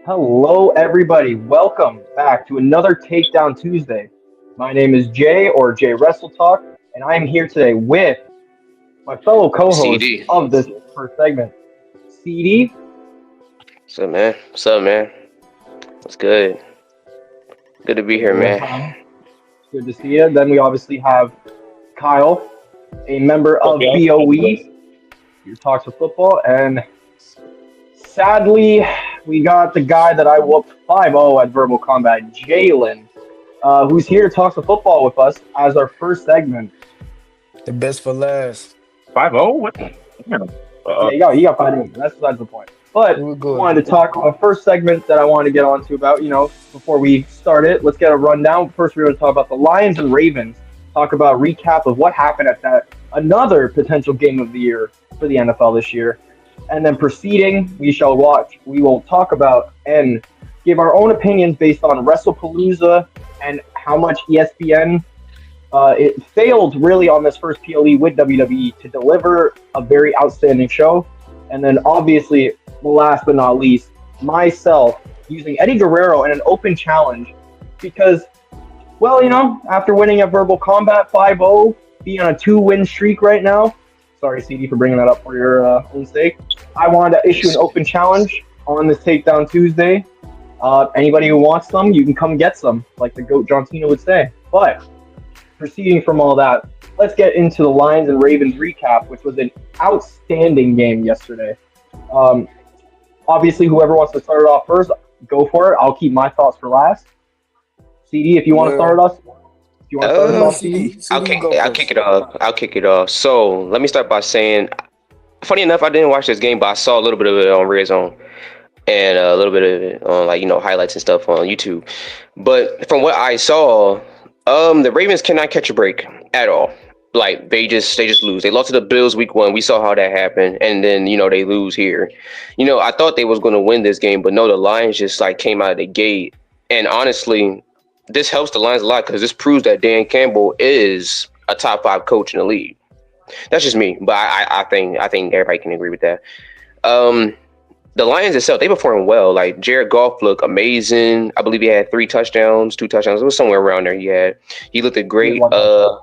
Hello, everybody. Welcome back to another Takedown Tuesday. My name is Jay, or Jay Wrestle Talk, and I am here today with my fellow co-host CD. of this first segment, CD. What's up, man? What's up, man? What's good? Good to be here, Hello, man. hi. Good to see you. Then we obviously have Kyle, a member Up, of y'all? BOE, your Talks of Football, and sadly, we got the guy that I whooped 5-0 at Verbal Combat, Jaylen, who's here to talk some football with us as our first segment. The best for last. 5-0? What? Damn. Yeah, you got 5 minutes. That's besides the point. But We're I good. wanted to talk a first segment that I wanted to get onto about, before we start it. Let's get a rundown. First, we're going to talk about the Lions and Ravens. Talk about recap of what happened at that another potential game of the year for the NFL this year. And then proceeding, we will talk about and give our own opinions based on Wrestlepalooza and how much ESPN it failed really on this first PLE with WWE to deliver a very outstanding show. And then obviously, last but not least, myself using Eddie Guerrero in an open challenge because, well, after winning at Verbal Combat 5-0, being on a 2-win streak right now, sorry, CD, for bringing that up for your own sake, I wanted to issue an open challenge on this Takedown Tuesday. Anybody who wants some, you can come get some, like the GOAT John Cena would say. But proceeding from all that, let's get into the Lions and Ravens recap, which was an outstanding game yesterday. Um, Obviously, whoever wants to start it off first, go for it. I'll keep my thoughts for last. CD, if you want to start Well, us, if you want to start us off, CD. I'll CD, you kick. go I'll kick first. it off. I'll kick it off. So let me start by saying, funny enough, I didn't watch this game, but I saw a little bit of it on Red Zone and a little bit of it on highlights and stuff on YouTube. But from what I saw, the Ravens cannot catch a break at all. Like they just lose. They lost to the Bills week 1. We saw how that happened, and then they lose here. I thought they was going to win this game, but no, the Lions just like came out of the gate. And honestly, this helps the Lions a lot because this proves that Dan Campbell is a top 5 coach in the league. That's just me, but I think everybody can agree with that. Um, the Lions itself, they performed well. Like Jared Goff looked amazing. I believe he had 3 touchdowns, 2 touchdowns. It was somewhere around there. He looked He had great. one touchdown.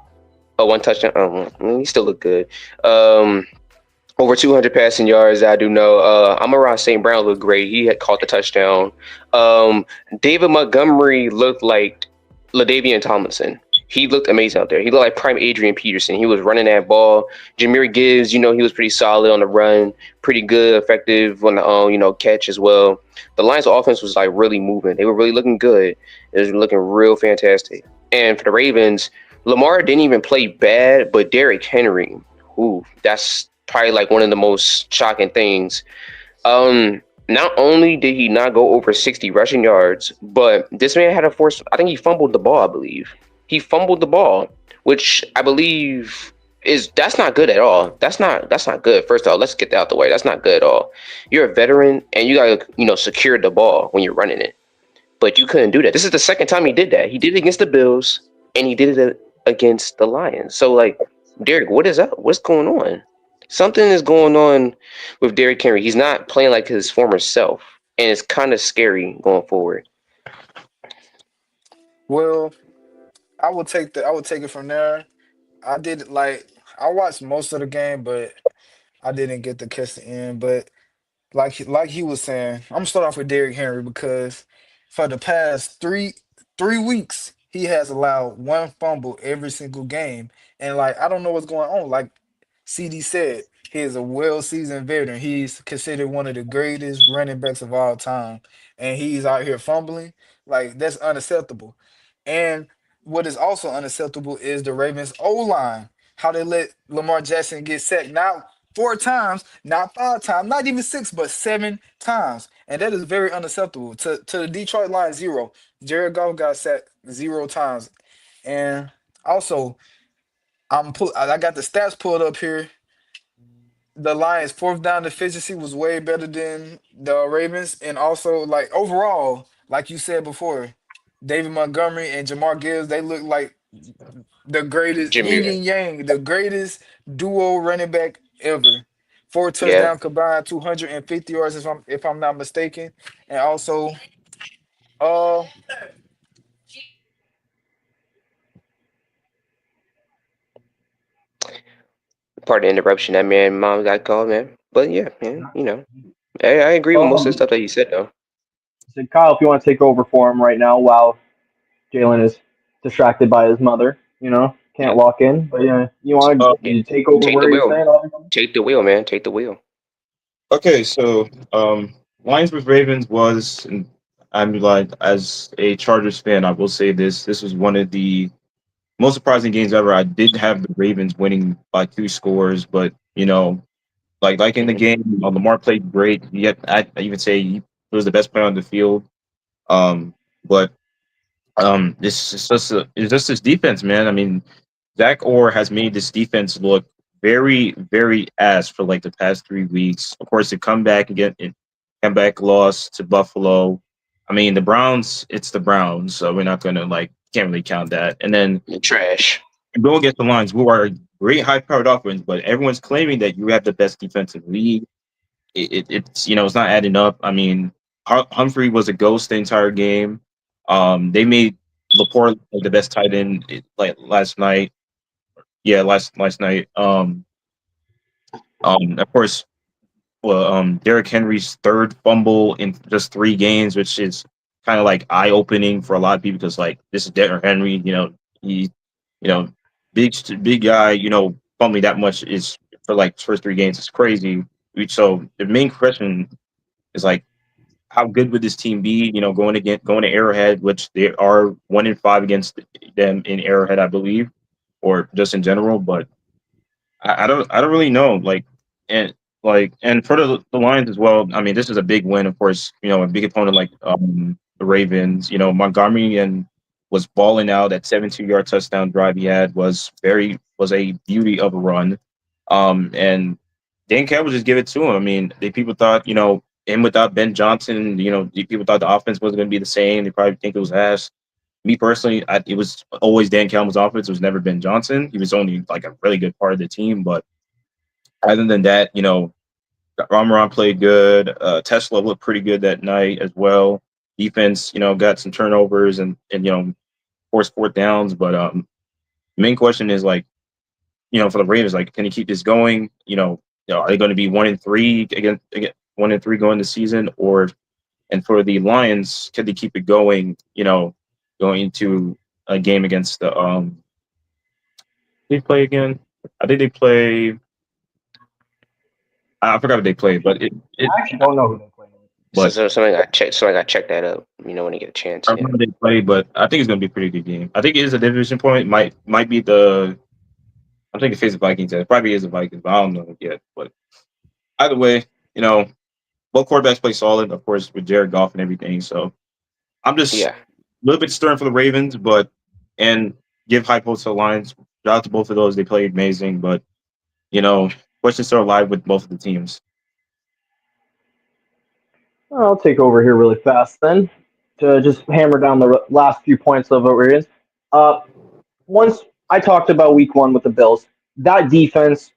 A 1 touchdown. He still looked good. Um, Over 200 passing yards. I do know. Amon St. Brown looked great. He had caught the touchdown. Um, David Montgomery looked like LaDavian Tomlinson. He looked amazing out there. He looked like prime Adrian Peterson. He was running that ball. Jameer Gibbs, he was pretty solid on the run, pretty good, effective on the catch as well. The Lions' offense was like really moving. They were really looking good. It was looking real fantastic. And for the Ravens, Lamar didn't even play bad, but Derrick Henry, that's probably like one of the most shocking things. Not only did he not go over 60 rushing yards, but this man had a force. I think he fumbled the ball. I believe he fumbled the ball, which I believe that's not good at all. That's not good. First of all, let's get that out the way. That's not good at all. You're a veteran and you gotta secure the ball when you're running it, but you couldn't do that. This is the second time he did that. He did it against the Bills and he did it against the Lions. So like, Derek, what is up? What's going on? Something is going on with Derrick Henry. He's not playing like his former self, and it's kind of scary going forward. Well, I would take it from there. I did like I watched most of the game, but I didn't get to catch the end. But like he was saying, I'm gonna start off with Derrick Henry because for the past three weeks he has allowed one fumble every single game, and like I don't know what's going on. Like CD said, he is a well-seasoned veteran. He's considered one of the greatest running backs of all time, and he's out here fumbling. Like that's unacceptable. And what is also unacceptable is the Ravens O line. How they let Lamar Jackson get sacked not 4 times, not 5 times, not even six, but 7 times. And that is very unacceptable. To the Detroit Lions, zero. Jared Goff got sacked 0 times. And also, I got the stats pulled up here. The Lions' fourth down efficiency was way better than the Ravens, and also like overall, like you said before, David Montgomery and Jamar Gibbs, they look like the greatest yin Jameer, and yang, the greatest duo running back ever. four Yeah. touchdown combined, 250 yards if I'm not mistaken, and also uh Part of the interruption. That man, mom got called, man. But yeah, man. I agree with most of the Um, stuff that you said, though. so Kyle, if you want to take over for him right now while Jalen is distracted by his mother, can't Yeah. lock in. But yeah, you want Uh, Yeah. to take over Take the where you're wheel. saying, obviously? Take the wheel, man. Take the wheel. okay, so Lions with Ravens was, and I'm like, as a Chargers fan, I will say this: this was one of the most surprising games ever. I did have the Ravens winning by 2 scores, but like in the Hmm. game, Lamar played great. Yet I even say he was the best player on the field. But it's just his defense, man. I mean, Zach Orr has made this defense look very, very ass for like the past 3 weeks. Of course, the comeback loss to Buffalo. I mean, the Browns, it's the Browns, so we're not gonna can't really count that. And then Trash. go against the Lions, who are a great high-powered offense, but everyone's claiming that you have the best defensive league. It's not adding up. I mean, Humphrey was a ghost the entire game. They made Laporte like the best tight end like last night. Yeah, last night. Of course, well, Derrick Henry's third fumble in just 3 games, which is kind of like eye opening for a lot of people because like this is Derrick Henry. He, you know, big guy. Fumbling that much is for like first 3 games is crazy. So the main question is like, how good would this team be? Going to Arrowhead, which they are 1-5 against them in Arrowhead, I believe, or just in general. But I don't really know. And for the Lions as well. I mean, this is a big win, of course. A big opponent like the Ravens. Montgomery and was balling out. That 72-yard touchdown drive he had was a beauty of a run. And Dan Campbell just give it to him. I mean, people thought him without Ben Johnson. People thought the offense wasn't going to be the same. They probably think it was ass. Me personally, it was always Dan Campbell's offense. It was never Ben Johnson. He was only like a really good part of the team, but other than that, Ramaran played good. Tesla looked pretty good that night as well. Defense, got some turnovers and forced fourth downs. But main question is for the Ravens, can he keep this going? Are they going to be 1-3 again 1-3 going the season, and for the Lions, can they keep it going? Going into a game against the they play again. I think they play. I forgot what they played, but it I actually don't know who they play. So, but so somebody got check. Somebody got check that up. When you get a chance. I Yeah. remember they played, but I think it's gonna be a pretty good game. I think it is a division point. Might be the I'm thinking face the Vikings. It probably is the Vikings, but I don't know yet. But either way, both quarterbacks play solid, of course, with Jared Goff and everything. So I'm just a Yeah. little bit stern for the Ravens, and give high hopes to the Lions. Shout out to both of those. They played amazing, but you know, questions still alive with both of the teams. I'll take over here really fast then to just hammer down the last few points of what we're in. Uh, Once I talked about week one with the Bills, that defense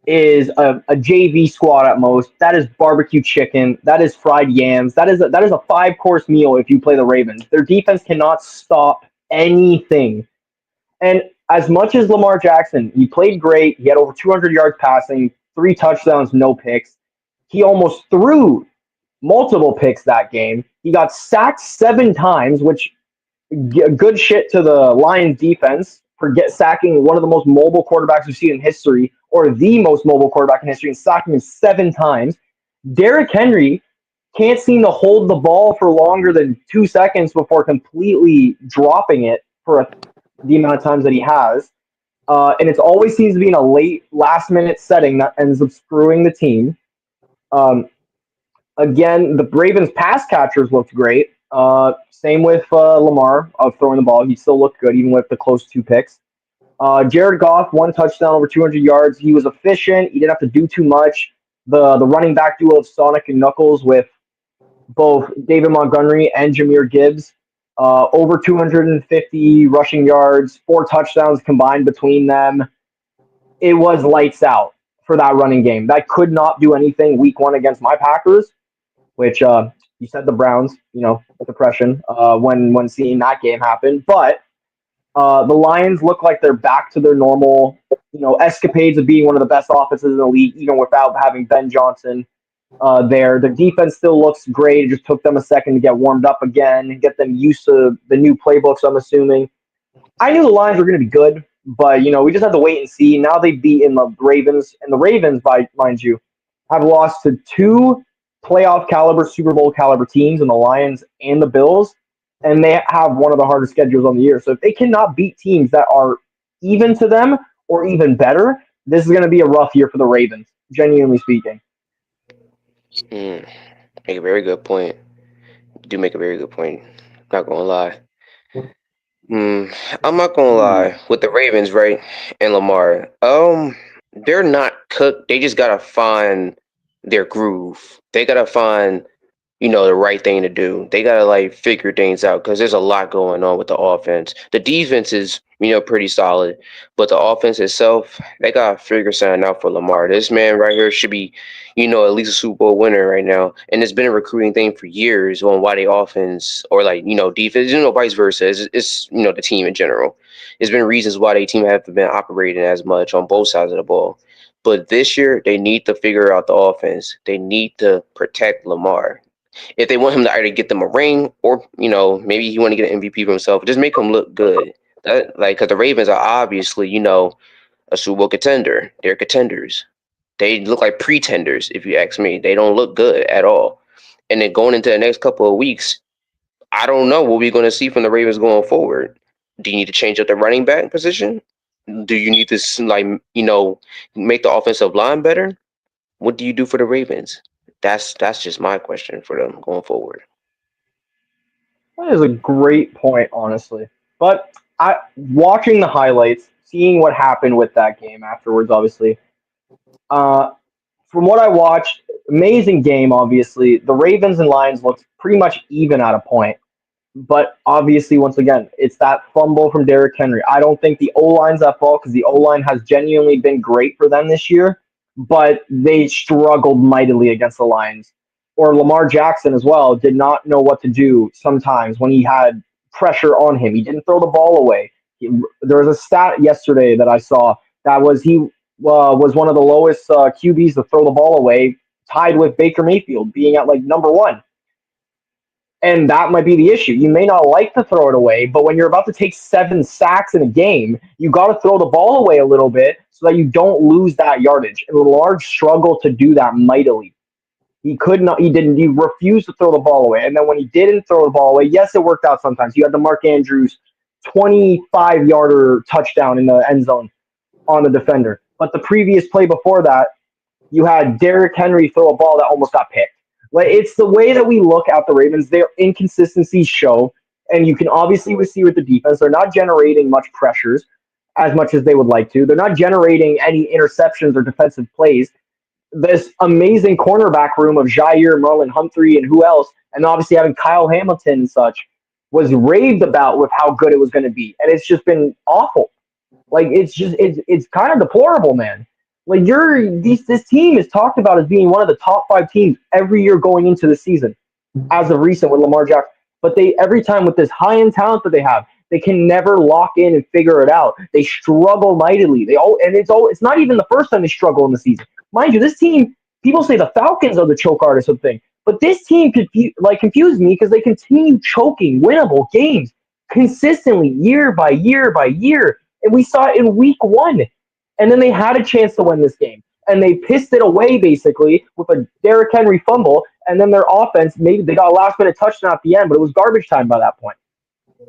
is a JV squad at most. That is barbecue chicken. That is fried yams. That is a 5 course meal if you play the Ravens. Their defense cannot stop anything. And as much as Lamar Jackson, he played great. He had over 200 yards passing, 3 touchdowns, no picks. He almost threw multiple picks that game. He got sacked 7 times, which good shit to the Lions defense for sacking one of the most mobile quarterbacks we've seen in history, or the most mobile quarterback in history, and sacking him 7 times. Derrick Henry can't seem to hold the ball for longer than 2 seconds before completely dropping it for the amount of times that he has. And it always seems to be in a late, last minute setting that ends up screwing the team. Um, Again, the Ravens pass catchers looked great. Same with Lamar of throwing the ball. He still looked good, even with the close 2 picks. Jared Goff, 1 touchdown, over 200 yards. He was efficient. He didn't have to do too much. The running back duo of Sonic and Knuckles with both David Montgomery and Jahmyr Gibbs, over 250 rushing yards, 4 touchdowns combined between them. It was lights out for that running game. That could not do anything week one against my Packers, which you said the Browns, depression when seeing that game happen. But the Lions look like they're back to their normal, escapades of being one of the best offenses in the league, even without having Ben Johnson there. The defense still looks great. It just took them a second to get warmed up again and get them used to the new playbooks, I'm assuming. I knew the Lions were going to be good, but we just have to wait and see. Now they've beaten the Ravens, and the Ravens, by mind you, have lost to two playoff caliber, Super Bowl caliber teams in the Lions and the Bills, and they have one of the hardest schedules on the year. So if they cannot beat teams that are even to them or even better, this is going to be a rough year for the Ravens, genuinely speaking. Make a very good point. You do make a very good point. Not gonna lie. I'm not gonna lie. With the Ravens, right, and Lamar, they're not cooked. They just gotta find their groove. They gotta find the right thing to do. They gotta figure things out because there's a lot going on with the offense. The defense is pretty solid, but the offense itself, they gotta figure something out for Lamar. This man right here should be at least a Super Bowl winner right now, and it's been a recruiting thing for years on why the offense or defense, vice versa. It's the team in general. There's been reasons why the team haven't been operating as much on both sides of the ball. But this year, they need to figure out the offense. They need to protect Lamar. If they want him to either get them a ring or maybe he want to get an MVP for himself, just make him look good. Because the Ravens are obviously a Super Bowl contender. They're contenders. They look like pretenders, if you ask me. They don't look good at all. And then going into the next couple of weeks, I don't know what we're going to see from the Ravens going forward. Do you need to change up the running back position? Do you need to make the offensive line better? What do you do for the Ravens? That's just my question for them going forward. That is a great point, honestly. But watching the highlights, seeing what happened with that game afterwards, obviously, from what I watched, amazing game, obviously. The Ravens and Lions looked pretty much even at a point. But obviously, once again, it's that fumble from Derrick Henry. I don't think the O-line's at fault because the O-line has genuinely been great for them this year, but they struggled mightily against the Lions. Or Lamar Jackson as well did not know what to do sometimes when he had pressure on him. He didn't throw the ball away. There was a stat yesterday that I saw that was he was one of the lowest QBs to throw the ball away, tied with Baker Mayfield being at number one. And that might be the issue. You may not like to throw it away, but when you're about to take 7 sacks in a game, you got to throw the ball away a little bit so that you don't lose that yardage. And Lamar struggled to do that mightily. He could not. He didn't. He refused to throw the ball away. And then when he didn't throw the ball away, yes, it worked out sometimes. You had the Mark Andrews 25-yarder touchdown in the end zone on the defender. But the previous play before that, you had Derrick Henry throw a ball that almost got picked. It's the way that we look at the Ravens. Their inconsistencies show, and you can obviously see with the defense, they're not generating much pressures as much as they would like to. They're not generating any interceptions or defensive plays. This amazing cornerback room of Jair, Marlon Humphrey, and who else, and obviously having Kyle Hamilton and such, was raved about with how good it was going to be, and it's just been awful. It's kind of deplorable, man. This team is talked about as being one of the top 5 teams every year going into the season, as of recent with Lamar Jackson. But they every time with this high-end talent that they have, they can never lock in and figure it out. They struggle mightily. It's not even the first time they struggle in the season. Mind you, this team, people say the Falcons are the choke artist of the thing, but this team confuses me because they continue choking winnable games consistently year by year by year, and we saw it in week 1. And then they had a chance to win this game. And they pissed it away, basically, with a Derrick Henry fumble. And then their offense, maybe they got a last-minute touchdown at the end, but it was garbage time by that point.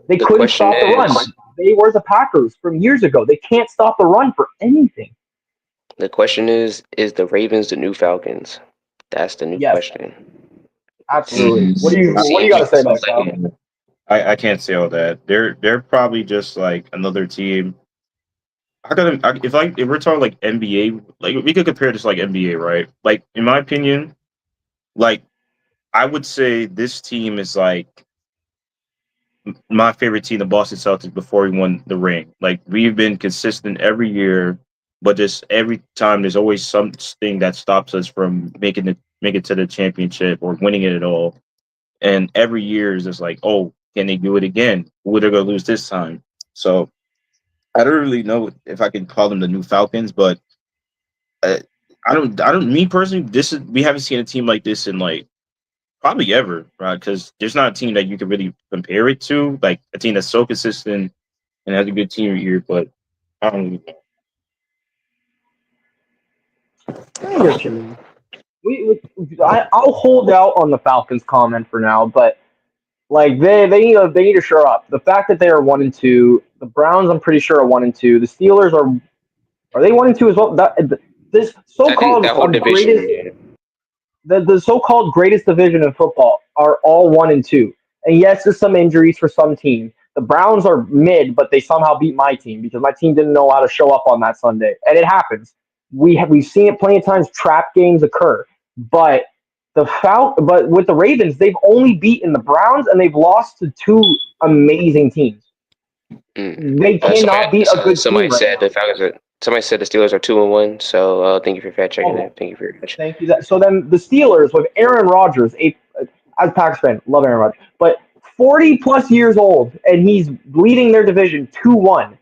They couldn't stop the run. They were the Packers from years ago. They can't stop the run for anything. The question is the Ravens the new Falcons? That's the new question. Absolutely. What do you got to say about that? I can't say all that. They're probably just another team. If we're talking NBA, we could compare this NBA, right? In my opinion, I would say this team is my favorite team, the Boston Celtics, before we won the ring. We've been consistent every year. but just every time there's always something that stops us from make it to the championship or winning it at all. And every year is just like, oh, can they do it again? Who are they going to lose this time? So I don't really know if I can call them the new Falcons, but uh, I don't. Me personally, this is we haven't seen a team like this in like probably ever, right? Because there's not a team that you can really compare it to, like a team that's so consistent and has a good team year. But I don't. I get what you mean. I'll hold out on the Falcons comment for now, but like they need to shore up. The fact that they are 1-2, the Browns I'm pretty sure are 1-2. The Steelers are they 1-2 as well? This I think so-called that whole division, greatest yeah. the so-called greatest division in football are all 1-2. And yes, there's some injuries for some teams. The Browns are mid, but they somehow beat my team because my team didn't know how to show up on that Sunday, and it happens. We've seen it plenty of times. Trap games occur, but but with the Ravens, they've only beaten the Browns and they've lost to two amazing teams. Mm. They cannot beat a good team Somebody right said now. the Falcons are. Somebody said the Steelers are 2-1. So thank you for fact checking Oh, that. Thank you very much. thank you. So then the Steelers with Aaron Rodgers, as a Packers fan, love Aaron Rodgers, but 40 plus years old, and he's leading their division 2-1.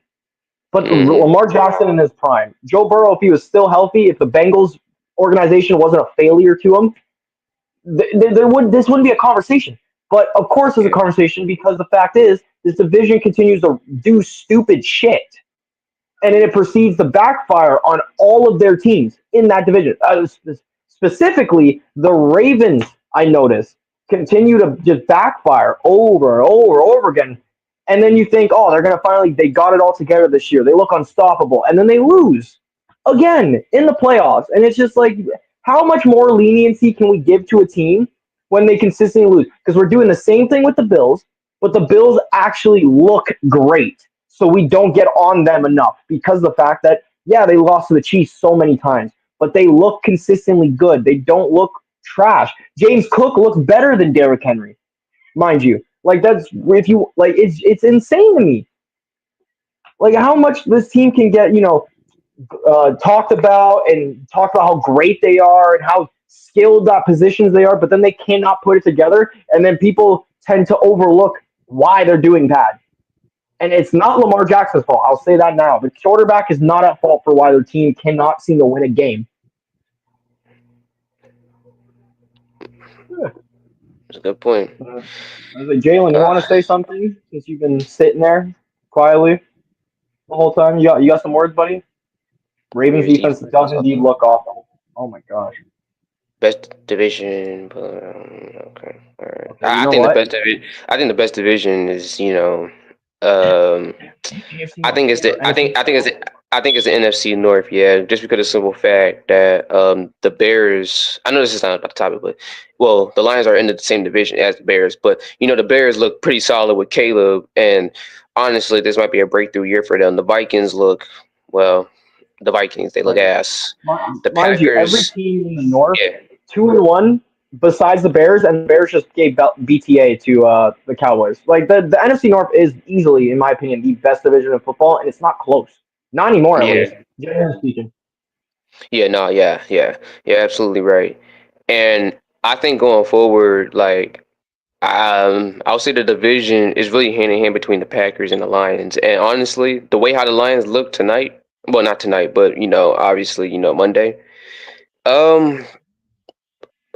But Hmm. Lamar Jackson in his prime, Joe Burrow, if he was still healthy, if the Bengals organization wasn't a failure to him, there would this wouldn't be a conversation. But of course, there's a Yeah. conversation because the fact is this division continues to do stupid shit, and then it proceeds to backfire on all of their teams in that division. Specifically, the Ravens, I noticed, continue to just backfire over and over and over again. And then you think, oh, they're going to finally, they got it all together this year. They look unstoppable. And then they lose again in the playoffs. And it's just like, how much more leniency can we give to a team when they consistently lose? Because we're doing the same thing with the Bills, but the Bills actually look great. So we don't get on them enough because of the fact that, yeah, they lost to the Chiefs so many times, but they look consistently good. They don't look trash. James Cook looks better than Derrick Henry, mind you. Like that's if you like it's insane to me. Like how much this team can get, talked about and talked about how great they are and how skilled that positions they are, but then they cannot put it together, and then people tend to overlook why they're doing bad. And it's not Lamar Jackson's fault. I'll say that now. The quarterback is not at fault for why their team cannot seem to win a game. Yeah. That's a good point. I was like, Jalen, you Uh, want to say something since you've been sitting there quietly the whole time? You got some words, buddy? Ravens Bears defense defense. does indeed look awful. Oh my gosh. Best division, but okay, all right. Okay, you know think the what? best division. I think the best division is um, AFC I North think it's or the NFC? I think it's the NFC North. Yeah, just because of the simple fact that the Bears. I know this is not about the topic, but well, the Lions are in the same division as the Bears, but the Bears look pretty solid with Caleb, and honestly, this might be a breakthrough year for them. The Vikings look well. The Vikings they look Like, ass. The mind you, every Packers, team in the North, yeah. 2-1, besides the Bears, and the Bears just gave BTA to the Cowboys. Like the NFC North is easily, in my opinion, the best division of football, and it's not close. Not anymore, at Yeah, least. Generally speaking. yeah, no, yeah, you're absolutely right. And I think going forward, like, I'll say the division is really hand in hand between the Packers and the Lions. And honestly, the way how the Lions look tonight, well, not tonight, but obviously, Monday. Um,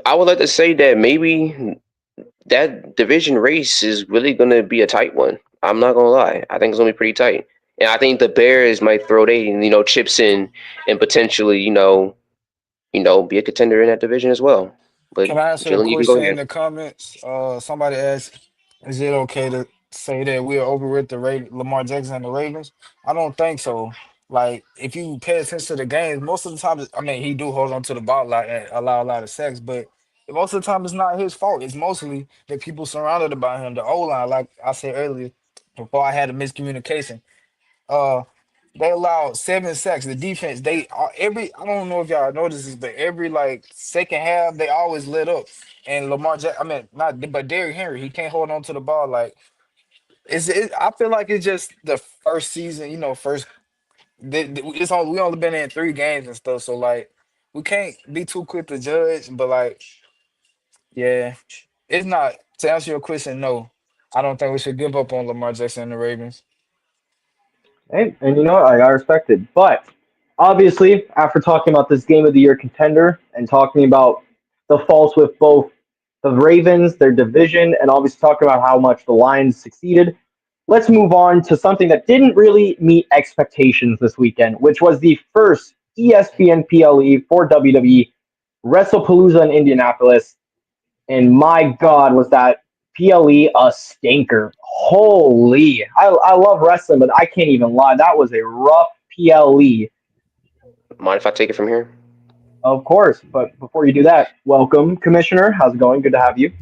I would like to say that maybe that division race is really going to be a tight one. I'm not gonna lie. I think it's gonna be pretty tight, and I think the Bears might throw they chips in and potentially be a contender in that division as well. But Can I answer a Jalen, you can go question in ahead. the comments? Somebody asked, "Is it okay to say that we're over with the Lamar Jackson and the Ravens?" I don't think so. Like, if you pay attention to the games, most of the time, I mean, he do hold on to the ball a lot and allow a lot of sacks, but most of the time, it's not his fault. It's mostly the people surrounded about him, the O line. Like I said earlier, before I had a miscommunication. Uh, they allowed 7 sacks. The defense, they every I don't know if y'all noticed this, but every like second half, they always lit up. And I mean, not but Derrick Henry, he can't hold on to the ball. Like I feel like it's just the first season, first We only been in 3 games and stuff, so like we can't be too quick to judge. But like, yeah, it's not to answer your question. No, I don't think we should give up on Lamar Jackson and the Ravens. And you know what? I respect it. But obviously, after talking about this game of the year contender and talking about the faults with both the Ravens, their division, and obviously talking about how much the Lions succeeded, let's move on to something that didn't really meet expectations this weekend, which was the first ESPN PLE for WWE Wrestlepalooza in Indianapolis. And my God, was that PLE a stinker? Holy, I love wrestling, but I can't even lie. That was a rough PLE, Mind if I take it from here? of course. But before you do that, welcome, Commissioner. How's it going? Good to have you.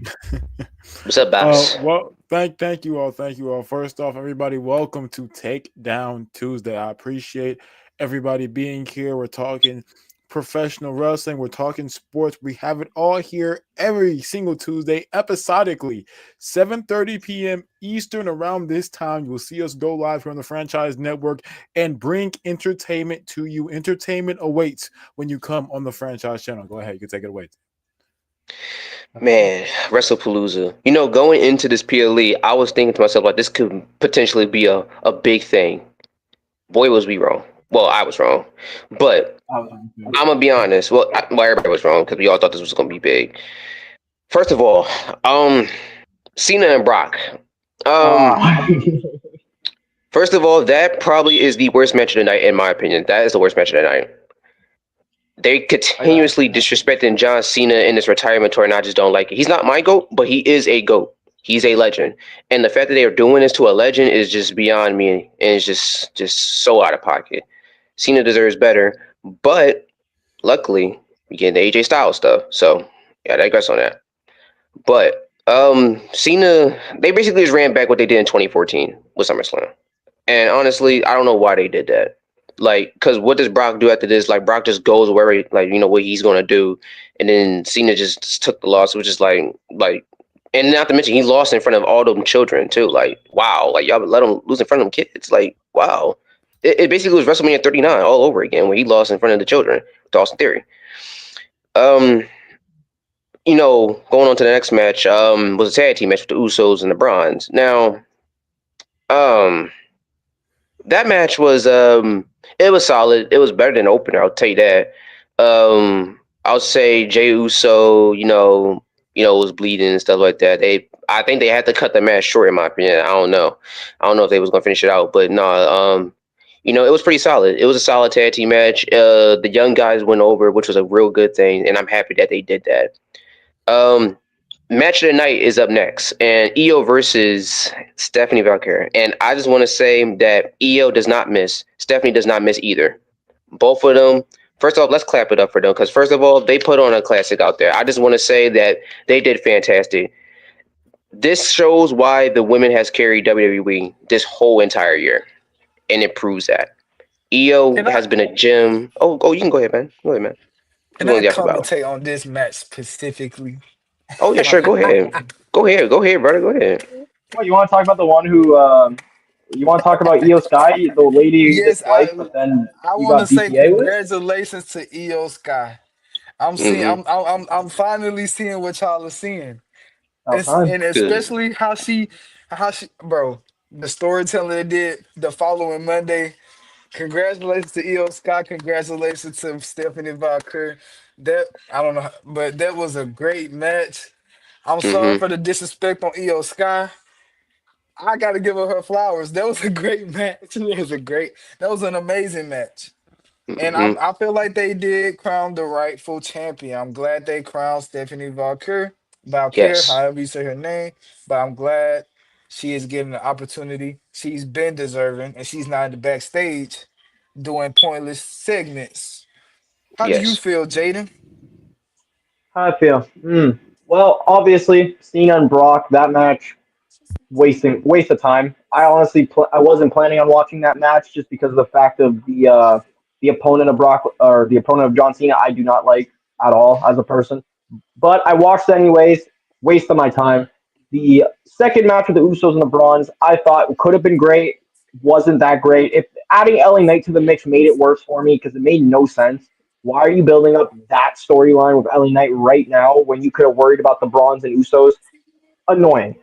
What's up, Babs? Well, thank you all. Thank you all. First off, everybody, welcome to Takedown Tuesday. I appreciate everybody being here. We're talking professional wrestling. We're talking sports. We have it all here every single Tuesday, episodically, 7:30 p.m. Eastern. Around this time, you will see us go live here on the FranchiZe Network and bring entertainment to you. Entertainment awaits when you come on the FranchiZe channel. Go ahead. You can take it away. Man, Wrestlepalooza. You know, going into this PLE, I was thinking to myself, like, this could potentially be a big thing. Boy, was we wrong. Well, I was wrong. But I'm going to be honest. Well, everybody was wrong because we all thought this was going to be big. First of all, Cena and Brock. First of all, that probably is the worst match of the night, in my opinion. That is the worst match of the night. They continuously disrespecting John Cena in this retirement tour, and I just don't like it. He's not my GOAT, but he is a GOAT. He's a legend. And the fact that they are doing this to a legend is just beyond me, and it's just so out of pocket. Cena deserves better, but luckily, we get the AJ Styles stuff. So, yeah, I digress on that. But Cena, they basically just ran back what they did in 2014 with SummerSlam. And honestly, I don't know why they did that. Like, because what does Brock do after this? Like, Brock just goes wherever, like, you know, what he's going to do. And then Cena just took the loss, which is like, and not to mention, he lost in front of all them children, too. Like, wow. Like, y'all let him lose in front of them kids. Like, wow. It basically was WrestleMania 39 all over again when he lost in front of the children with Austin Theory. You know, going on to the next match, was a tag team match with the Usos and the Bronze. Now, that match was it was solid. It was better than opener, I'll tell you that. I'll say Jey Uso, was bleeding and stuff like that. I think they had to cut the match short, in my opinion. I don't know if they was gonna finish it out, but no, it was pretty solid. It was a solid tag team match. The young guys went over, which was a real good thing, and I'm happy that they did that. Match of the night is up next, and Io versus Stephanie Valkyrie. And I just want to say that Io does not miss. Stephanie does not miss either. Both of them. First off, let's clap it up for them, because first of all, they put on a classic out there. I just want to say that they did fantastic. This shows why the women has carried WWE this whole entire year, and it proves that. Io has been a gem. Oh, you can go ahead, man. Go ahead, man. Can I commentate on this match specifically? Oh yeah, sure. Go ahead. Go ahead, brother. Go ahead. What, you want to talk about the one who? You want to talk about Io Sky, the lady you Yes, disliked, but then I you want to got say BPA with? congratulations to Io Sky. I'm seeing, I'm finally seeing what y'all are seeing. About time. And Good. especially bro, the storytelling they did the following Monday. Congratulations to Io Sky. Congratulations to Stephanie Valkyrie. That I don't know, but that was a great match. I'm sorry Mm-hmm. for the disrespect on Io Sky. I got to give her flowers. That was a great match. That was an amazing match. And Mm-hmm. I feel like they did crown the rightful champion. I'm glad they crowned Stephanie Valkyrie, Yes. however you say her name. But I'm glad she is given the opportunity. She's been deserving, and she's not in the backstage doing pointless segments. How do you Yes. feel, Jayden? How I feel? Well, obviously, Cena and Brock, that match, waste of time. I honestly, I wasn't planning on watching that match just because of the fact of the opponent of Brock or the opponent of John Cena. I do not like at all as a person, but I watched anyways. Waste of my time. The second match with the Usos and the Bronze, I thought could have been great. wasn't that great. If adding LA Knight to the mix made it worse for me because it made no sense. Why are you building up that storyline with LA Knight right now when you could have worried about the Brawns and Usos? Annoying.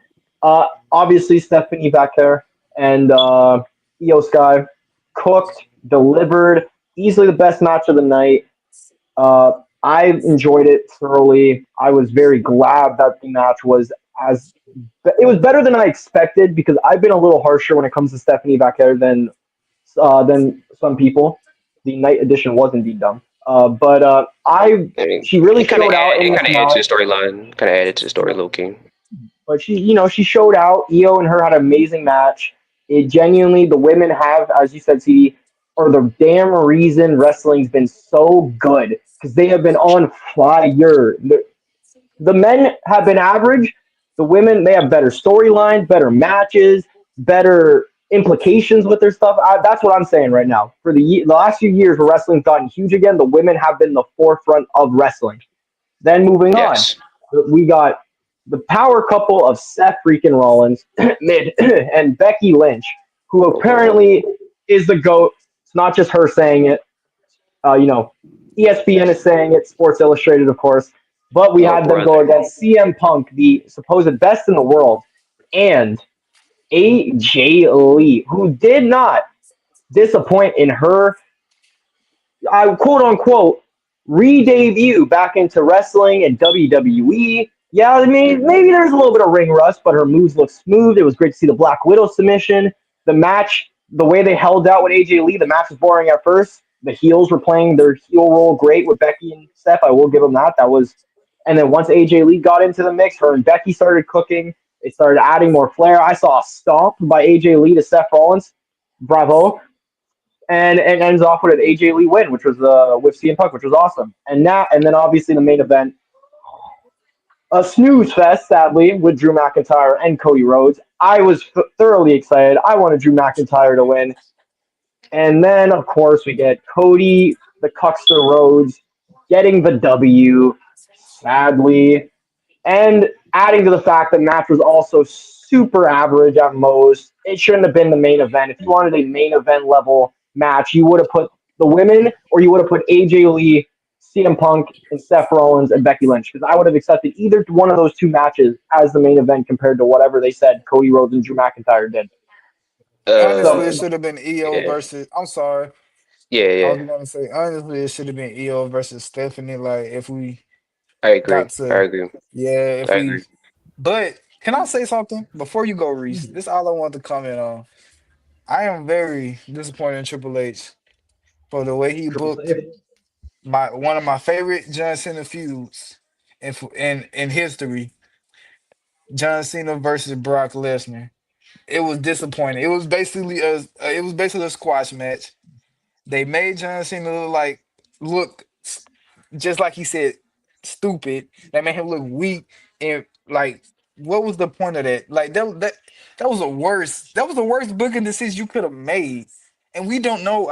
Obviously, Stephanie Becker and Io Sky cooked, delivered, easily the best match of the night. Uh, I enjoyed it thoroughly. I was very glad that the match was as it was better than I expected because I've been a little harsher when it comes to Stephanie Becker than some people. The night edition was indeed dumb. But I mean, she really it kind of showed out in it this kind of added to match. the storyline. Kind of added to the story, low key. But she showed out. Io and her had an amazing match. It genuinely, the women have, as you said, CD, are the damn reason wrestling's been so good because they have been on fire. The men have been average. The women, they have better storylines, better matches, better implications with their stuff. That's what I'm saying right now. For the last few years, where wrestling's gotten huge again, the women have been the forefront of wrestling. Then moving on, Yes. we got the power couple of Seth freaking Rollins, mid, and Becky Lynch, who apparently is the GOAT. It's not just her saying it. You know, ESPN is saying it, Sports Illustrated, of course. But we Oh, had them go brother. against CM Punk, the supposed best in the world, and AJ Lee, who did not disappoint in her I quote unquote re-debut back into wrestling and WWE. Yeah, I mean maybe there's a little bit of ring rust, but her moves look smooth. It was great to see the Black Widow submission. The match, the way they held out with AJ Lee, the match was boring at first. The heels were playing their heel role great with Becky and Steph. I will give them that. That was, and then once AJ Lee got into the mix, her and Becky started cooking. They started adding more flair. I saw a stomp by AJ Lee to Seth Rollins. Bravo, and ends off with an AJ Lee win, which was with CM Punk, which was awesome. And then obviously the main event, a snooze fest, sadly, with Drew McIntyre and Cody Rhodes. I was thoroughly excited. I wanted Drew McIntyre to win, and then of course we get Cody the Cuckster Rhodes getting the W. Sadly, and adding to the fact that match was also super average at most. It shouldn't have been the main event. If you wanted a main event level match, you would have put the women or you would have put AJ Lee, CM Punk, and Seth Rollins and Becky Lynch because I would have accepted either one of those two matches as the main event compared to whatever they said Cody Rhodes and Drew McIntyre did. Honestly, Uh, it So should have been EO yeah, versus. I'm sorry. yeah, I yeah. was gonna say honestly, it should have been EO versus Stephanie. Like if we I agree. got I to, agree. yeah, if I we. agree. But can I say something before you go, Reese? This is all I want to comment on. I am very disappointed in Triple H for the way he triple booked save. my one of my favorite John Cena feuds in history. John Cena versus Brock Lesnar. It was disappointing. It was basically a squash match. They made John Cena look just like he said, stupid. They made him look weak and like what was the point of that? Like that was the worst. That was the worst booking decision you could have made. And we don't know.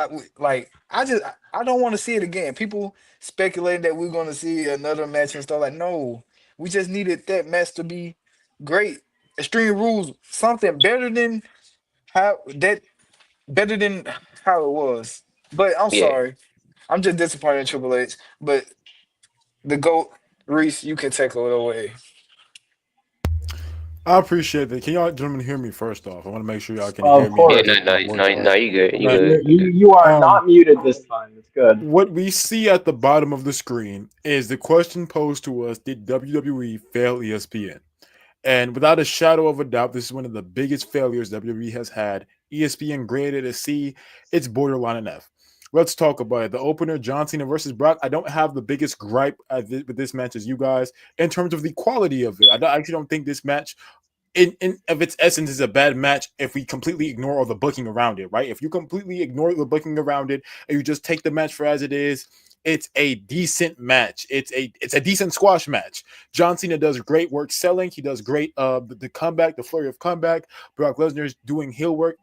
I don't want to see it again. People speculating that we're going to see another match and stuff like no. We just needed that match to be great. Extreme Rules something how that better than how it was. But I'm Yeah. sorry. I'm just disappointed in Triple H. But the GOAT, Reese, you can take it away. I appreciate that. Can y'all gentlemen hear me first off? I want to make sure y'all can Of hear me and Yeah, course, no, get no, my voice no, no, first. you good. You Right. good. You good. you are Um, not muted this time. It's good. what we see at the bottom of the screen is the question posed to us: did WWE fail ESPN? And without a shadow of a doubt, this is one of the biggest failures WWE has had. ESPN graded a C. It's borderline an F. Let's talk about it. The opener, John Cena versus Brock. I don't have the biggest gripe with this match as you guys in terms of the quality of it. I actually don't think this match in of its essence is a bad match if we completely ignore all the booking around it, right? If you completely ignore the booking around it and you just take the match for as it is, it's a decent match. It's a decent squash match. John Cena does great work selling. He does great the comeback, the flurry of comeback. Brock Lesnar is doing heel work,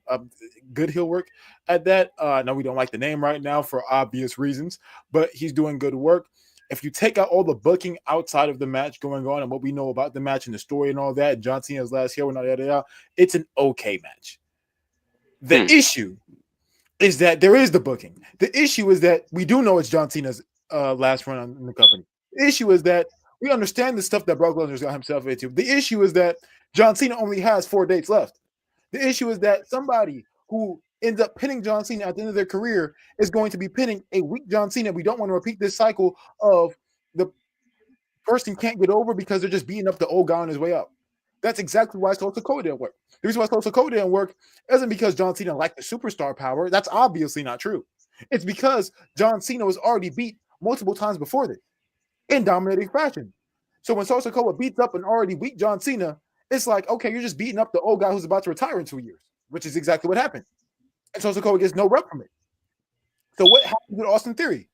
good heel work at that. No, we don't like the name right now for obvious reasons, but he's doing good work. If you take out all the booking outside of the match going on and what we know about the match and the story and all that, John Cena's last heel and all that, it's an okay match. The issue is that there is the booking. The issue is that we do know it's John Cena's last run in the company. The issue is that we understand the stuff that Brock Lesnar's got himself into. The issue is that John Cena only has 4 dates left. The issue is that somebody who ends up pinning John Cena at the end of their career is going to be pinning a weak John Cena. We don't want to repeat this cycle of the person can't get over because they're just beating up the old guy on his way out. That's exactly why Solo Sikoa didn't work. The reason why Solo Sikoa didn't work isn't because John Cena lacked the superstar power. That's obviously not true. It's because John Cena was already beat multiple times before this in dominating fashion. So when Solo Sikoa beats up an already weak John Cena, it's like, okay, you're just beating up the old guy who's about to retire in 2 years, which is exactly what happened. And Solo Sikoa gets no rep from it. So what happened with Austin Theory?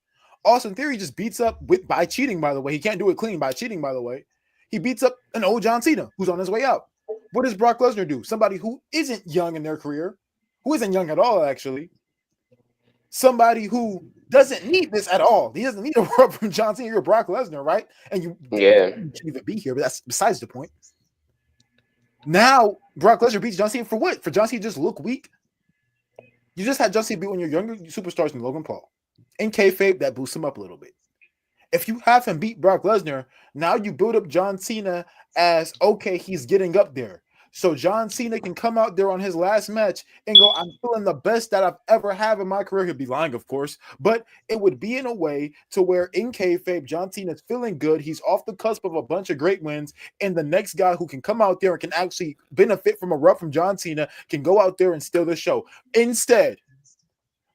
Austin Theory just beats up by cheating, by the way. He can't do it clean by cheating, by the way. He beats up an old John Cena who's on his way out. What does Brock Lesnar do? Somebody who isn't young in their career, who isn't young at all, actually. Somebody who doesn't need this at all. He doesn't need a rub from John Cena. You're Brock Lesnar, right? And you shouldn't even be here, but that's besides the point. Now, Brock Lesnar beats John Cena for what? For John Cena to just look weak? You just had John Cena beat one of your younger superstars in Logan Paul. In kayfabe, that boosts him up a little bit. If you have him beat Brock Lesnar, now you build up John Cena as, okay, he's getting up there. So John Cena can come out there on his last match and go, I'm feeling the best that I've ever had in my career. He'll be lying, of course, but it would be in a way to where in kayfabe, John Cena's feeling good. He's off the cusp of a bunch of great wins. And the next guy who can come out there and can actually benefit from a rub from John Cena can go out there and steal the show. Instead,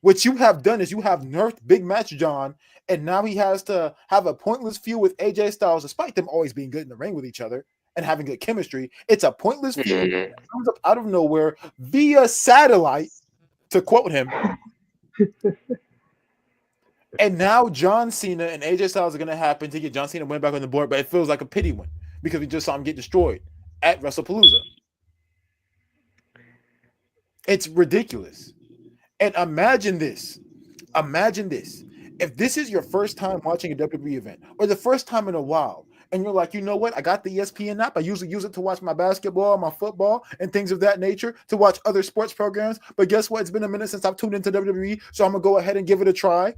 what you have done is you have nerfed Big Match John, and now he has to have a pointless feud with AJ Styles, despite them always being good in the ring with each other and having good chemistry. It's a pointless feud that comes up out of nowhere via satellite, to quote him. And now John Cena and AJ Styles are going to happen to get John Cena win back on the board, but it feels like a pity win because we just saw him get destroyed at Wrestlepalooza. It's ridiculous. And imagine this. Imagine this. If this is your first time watching a WWE event or the first time in a while, and you're like, you know what? I got the ESPN app. I usually use it to watch my basketball, my football, and things of that nature, to watch other sports programs. But guess what? It's been a minute since I've tuned into WWE, so I'm going to go ahead and give it a try.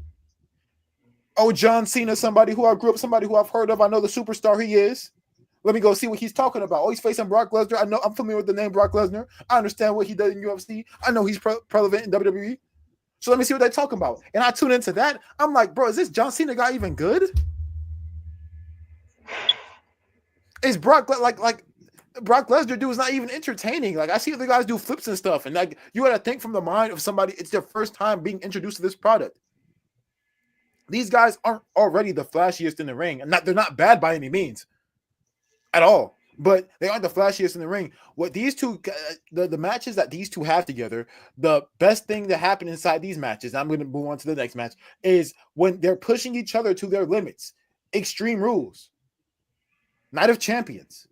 Oh, John Cena, somebody who I grew up, somebody who I've heard of. I know the superstar he is. Let me go see what he's talking about. Oh, he's facing Brock Lesnar. I know I'm familiar with the name Brock Lesnar. I understand what he does in UFC. I know he's relevant in WWE. So let me see what they're talking about. And I tune into that. I'm like, bro, is this John Cena guy even good? Is Brock like Brock Lesnar dude is not even entertaining. Like I see other guys do flips and stuff, and like you gotta think from the mind of somebody. It's their first time being introduced to this product. These guys aren't already the flashiest in the ring, and they're not bad by any means, at all. But they aren't the flashiest in the ring. What these two, the matches that these two have together, the best thing that happened inside these matches, I'm going to move on to the next match, is when they're pushing each other to their limits. Extreme Rules. Night of Champions.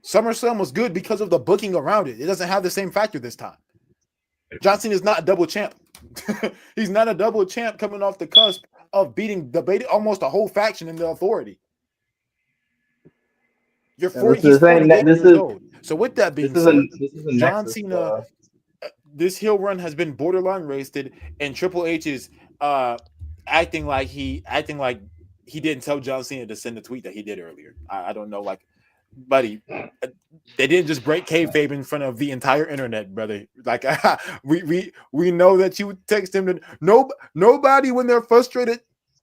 SummerSlam was good because of the booking around it. It doesn't have the same factor this time. John Cena is not a double champ. He's not a double champ coming off the cusp of beating almost a whole faction in the Authority. You're 40, he's 48 years old. So with that being said, John Cena, this heel run has been borderline wasted, and Triple H is acting like he didn't tell John Cena to send the tweet that he did earlier. I don't know, like, buddy, they didn't just break kayfabe in front of the entire internet, brother. Like, we know that you would text him to nobody when they're frustrated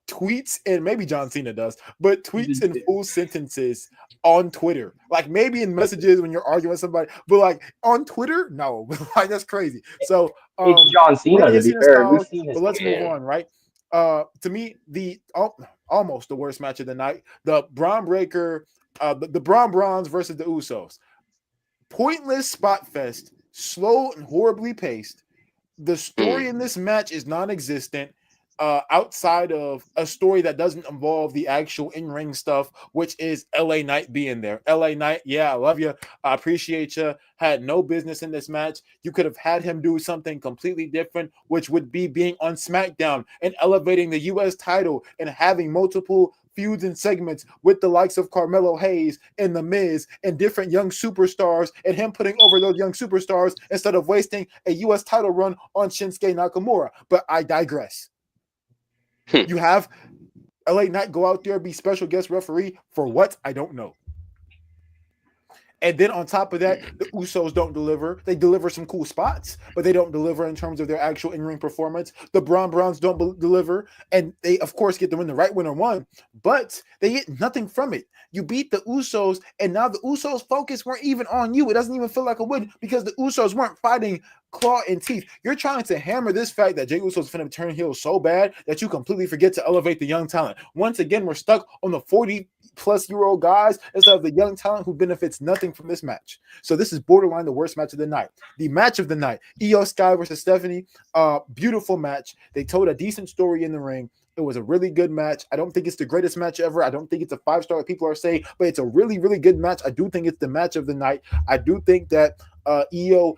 tweets, and maybe John Cena does, but tweets in full sentences on Twitter. Like maybe in messages when you're arguing with somebody, but like on Twitter, no. Like that's crazy. So it's John Cena to be fair. But let's move on, right? To me, almost the worst match of the night, the Braun Breaker, the Braun Brawns versus the Usos. Pointless spot fest, slow and horribly paced. The story in this match is non-existent. Outside of a story that doesn't involve the actual in-ring stuff, which is LA Knight being there. LA Knight, yeah, I love you. I appreciate you. Had no business in this match. You could have had him do something completely different, which would be being on SmackDown and elevating the U.S. title and having multiple feuds and segments with the likes of Carmelo Hayes and The Miz and different young superstars, and him putting over those young superstars instead of wasting a U.S. title run on Shinsuke Nakamura. But I digress. You have LA Knight go out there, be special guest referee for what? I don't know. And then on top of that, the Usos don't deliver. They deliver some cool spots, but they don't deliver in terms of their actual in-ring performance. The Browns don't deliver, and they, of course, get to win. The right winner won, but they get nothing from it. You beat the Usos, and now the Usos' focus weren't even on you. It doesn't even feel like a win because the Usos weren't fighting claw and teeth. You're trying to hammer this fact that Jey Uso's finna turn heel so bad that you completely forget to elevate the young talent. Once again, we're stuck on the 40-plus-year-old guys instead of the young talent who benefits nothing from this match. So this is borderline the worst match of the night. The match of the night, Io Sky versus Stephanie. Beautiful match. They told a decent story in the ring. It was a really good match. I don't think it's the greatest match ever. I don't think it's a 5-star like people are saying, but it's a really, really good match. I do think it's the match of the night. I do think that Io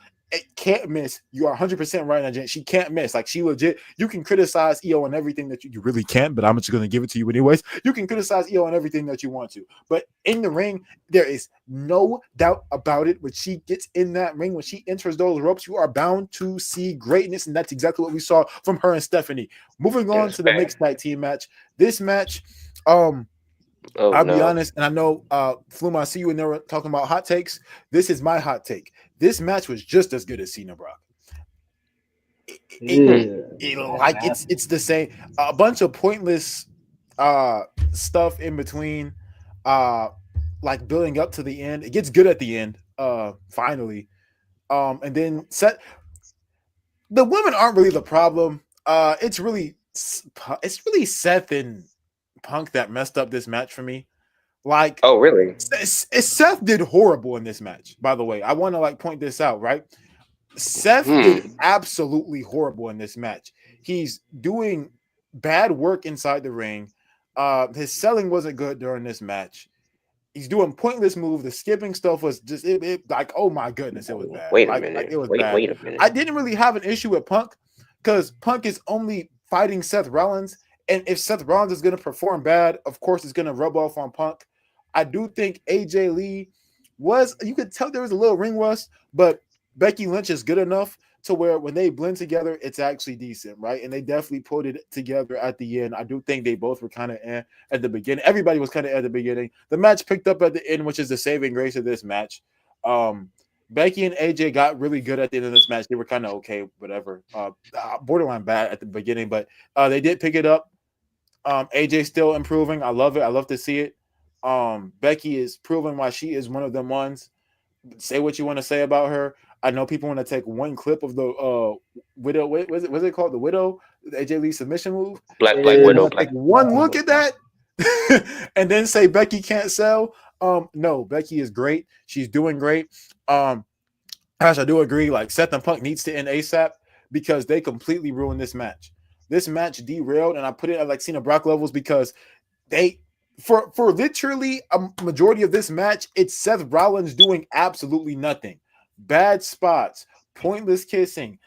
can't miss. You are 100% right, Jen. She can't miss. Like, she legit. You can criticize Io on everything that you really can't, but I'm just going to give it to you anyways. You can criticize Io on everything that you want to, but in the ring, there is no doubt about it. When she gets in that ring, when she enters those ropes, you are bound to see greatness, and that's exactly what we saw from her and Stephanie. Moving on to the mixed tag team match. This match, I'll be honest, and I know Fluma, I see you in there talking about hot takes. This is my hot take. This match was just as good as Cena Brock. It's the same. A bunch of pointless stuff in between, like building up to the end. It gets good at the end, finally. And then the women aren't really the problem. It's really Seth and Punk that messed up this match for me. Like, oh, really? Seth did horrible in this match, by the way. I want to point this out, right? Seth did absolutely horrible in this match. He's doing bad work inside the ring. His selling wasn't good during this match. He's doing pointless moves. The skipping stuff was just like, oh my goodness, it was bad. Wait a minute. It was bad. Wait a minute. I didn't really have an issue with Punk because Punk is only fighting Seth Rollins. And if Seth Rollins is going to perform bad, of course, it's going to rub off on Punk. I do think AJ Lee you could tell there was a little ring rust, but Becky Lynch is good enough to where when they blend together, it's actually decent, right? And they definitely put it together at the end. I do think they both were kind of at the beginning. Everybody was kind of at the beginning. The match picked up at the end, which is the saving grace of this match. Becky and AJ got really good at the end of this match. They were kind of okay, whatever. Borderline bad at the beginning, but they did pick it up. AJ still improving. I love it. I love to see it. Becky is proving why she is one of them ones. Say what you want to say about her. I know people want to take one clip of the Widow. What's it called? The Widow, the AJ Lee submission move. Black Widow. Take one look at that, and then say Becky can't sell. No, Becky is great. She's doing great. Ash, I do agree. Like, Seth and Punk needs to end ASAP because they completely ruined this match. This match derailed, and I put it at like Cena Brock levels because they. For literally a majority of this match, it's Seth Rollins doing absolutely nothing. Bad spots, pointless kissing,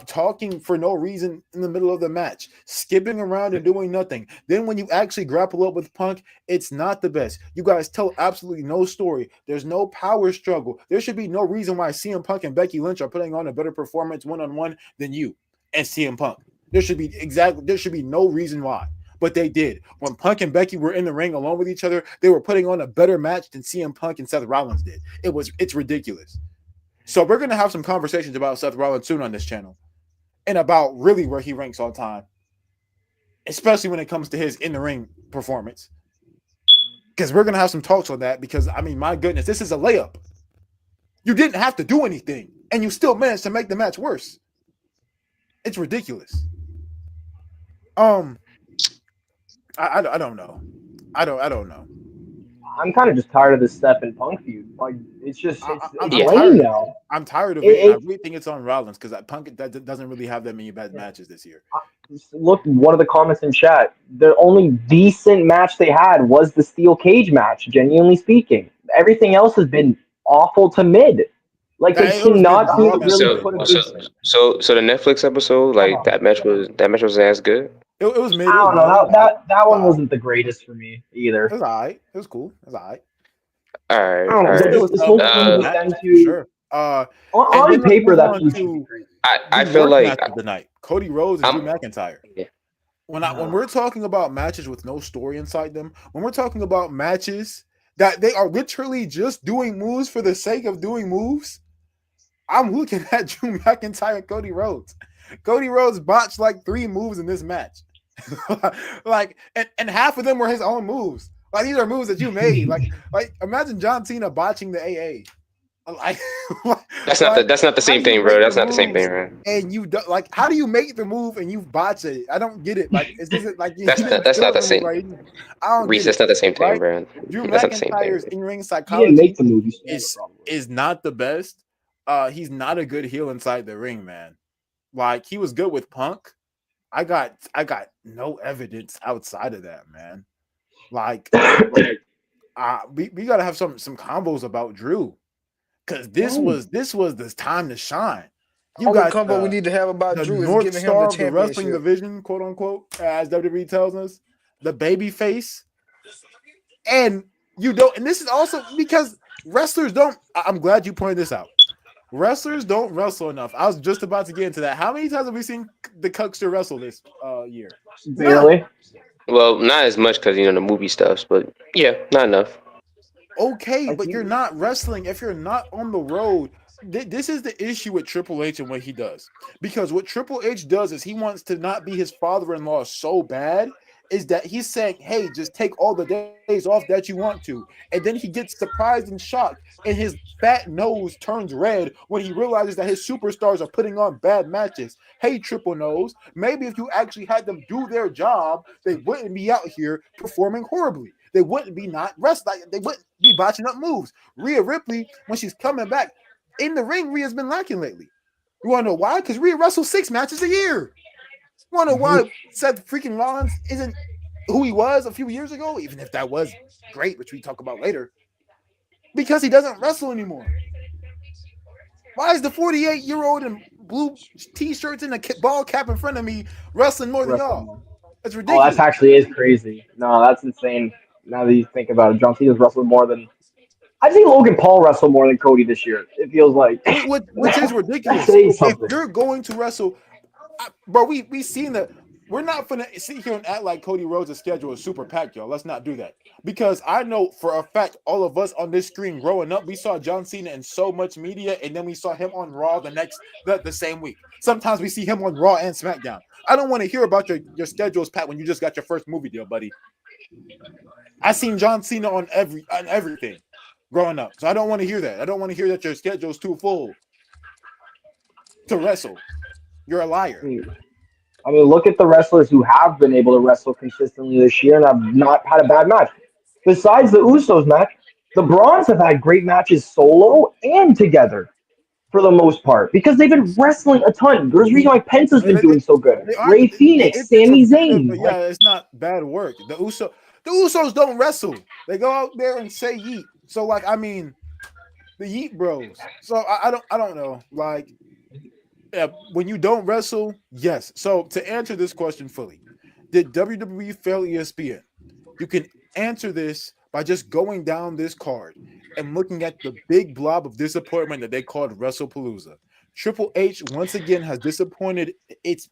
talking for no reason in the middle of the match, skipping around and doing nothing. Then when you actually grapple up with Punk, it's not the best. You guys tell absolutely no story. There's no power struggle. There should be no reason why CM Punk and Becky Lynch are putting on a better performance one-on-one than you and CM Punk. There should be no reason why. But they did. When Punk and Becky were in the ring alone with each other, they were putting on a better match than CM Punk and Seth Rollins did. It's ridiculous. So we're going to have some conversations about Seth Rollins soon on this channel and about really where he ranks all time, especially when it comes to his in-the-ring performance. Because we're going to have some talks on that because, I mean, my goodness, this is a layup. You didn't have to do anything, and you still managed to make the match worse. It's ridiculous. I don't know. I don't know. I'm kind of just tired of this Steph and Punk feud. Like, it's I'm lame now. I'm tired of it. I really think it's on Rollins because Punk doesn't really have that many bad matches this year. Look, one of the comments in chat, the only decent match they had was the steel cage match, genuinely speaking. Everything else has been awful to mid. Like, they cannot seem to really put a good... So the Netflix episode, like, that match was as good? It was mid. I It was don't know. mid. It was That all right. that, that one wasn't the greatest for me It either. was all right. It was cool. It was all right. All I right, don't all know. It's right. still This a whole good thing with match them for two sure. And on then let's paper, move that on feud should be to crazy. I the feel worst like match of the night: Cody Rhodes and Drew I'm. McIntyre. Yeah. When we're talking about matches with no story inside them, when we're talking about matches that they are literally just doing moves for the sake of doing moves, I'm looking at Drew McIntyre and Cody Rhodes. Cody Rhodes botched like 3 moves in this match. Like, and half of them were his own moves. Like, these are moves that you made. Like imagine John Cena botching the AA. Like, like That's not the how same do you thing, bro. make the That's not the same thing, moves bro. and you do, like how do you make the move and you botch it? I don't get it. Like, is this like you didn't That's feel not the the move? same. Like, I don't get Reese, it. that's not the same thing, Right? bro. Drew That's not the same thing. McIntyre's in-ring He didn't make psychology the move. He stole it is probably. is not the best. He's not a good heel inside the ring, man. Like, he was good with Punk. I got no evidence outside of that, man. Like, we gotta have some combos about Drew, because this was the time to shine. You Only got combo we need to have about the Drew is North giving him the Star of the wrestling championship. division, quote unquote, as WWE tells us, the baby face. And you don't, and this is also because wrestlers don't. I'm glad you pointed this out. Wrestlers don't wrestle enough. I was just about to get into that. How many times have we seen the Cuckster wrestle this year? None. Barely. Well, not as much because the movie stuffs, but yeah, not enough. Okay, Like but you're not wrestling if you're not on the road. This is the issue with Triple H and what he does. Because what Triple H does is he wants to not be his father-in-law so bad, is that he's saying, hey, just take all the days off that you want to. And then he gets surprised and shocked, and his fat nose turns red when he realizes that his superstars are putting on bad matches. Hey, Triple Nose, maybe if you actually had them do their job, they wouldn't be out here performing horribly. They wouldn't be not wrestling. They wouldn't be botching up moves. Rhea Ripley, when she's coming back in the ring, Rhea's been lacking lately. You want to know why? Because Rhea wrestles 6 matches a year. You want to know why Seth freaking Rollins isn't who he was a few years ago, even if that was great, which we talk about later? Because he doesn't wrestle anymore. Why is the 48-year-old in blue t-shirts and a ball cap in front of me wrestling more than y'all? Wrestling. That's Oh, that's ridiculous. actually is crazy. No, that's insane. Now that you think about it, John Cena's wrestled more than I've seen Logan Paul wrestle more than Cody this year. It feels like Which is that's ridiculous. saying If something. you're going to wrestle, bro, we seen that. We're not gonna sit here and act like Cody Rhodes' schedule is super packed, y'all. Let's not do that. Because I know for a fact, all of us on this screen growing up, we saw John Cena in so much media, and then we saw him on Raw the same week. Sometimes we see him on Raw and SmackDown. I don't want to hear about your schedules, Pat, when you just got your first movie deal, buddy. I seen John Cena on everything growing up, so I don't want to hear that. I don't want to hear that your schedule's too full to wrestle. You're a liar. I mean, look at the wrestlers who have been able to wrestle consistently this year and have not had a bad match. Besides the Usos match, the Brawns have had great matches solo and together for the most part because they've been wrestling a ton. There's a reason why Penta's been doing so good. They are. Ray Phoenix, It's Sami repetitive, Zayn, but like yeah, it's not bad work. The Usos don't wrestle. They go out there and say yeet. So, like, I mean, the Yeet Bros. So I don't know. Like, yeah, when you don't wrestle, yes. So to answer this question fully, did WWE fail ESPN? You can answer this by just going down this card and looking at the big blob of disappointment that they called Wrestlepalooza. Triple H once again has disappointed its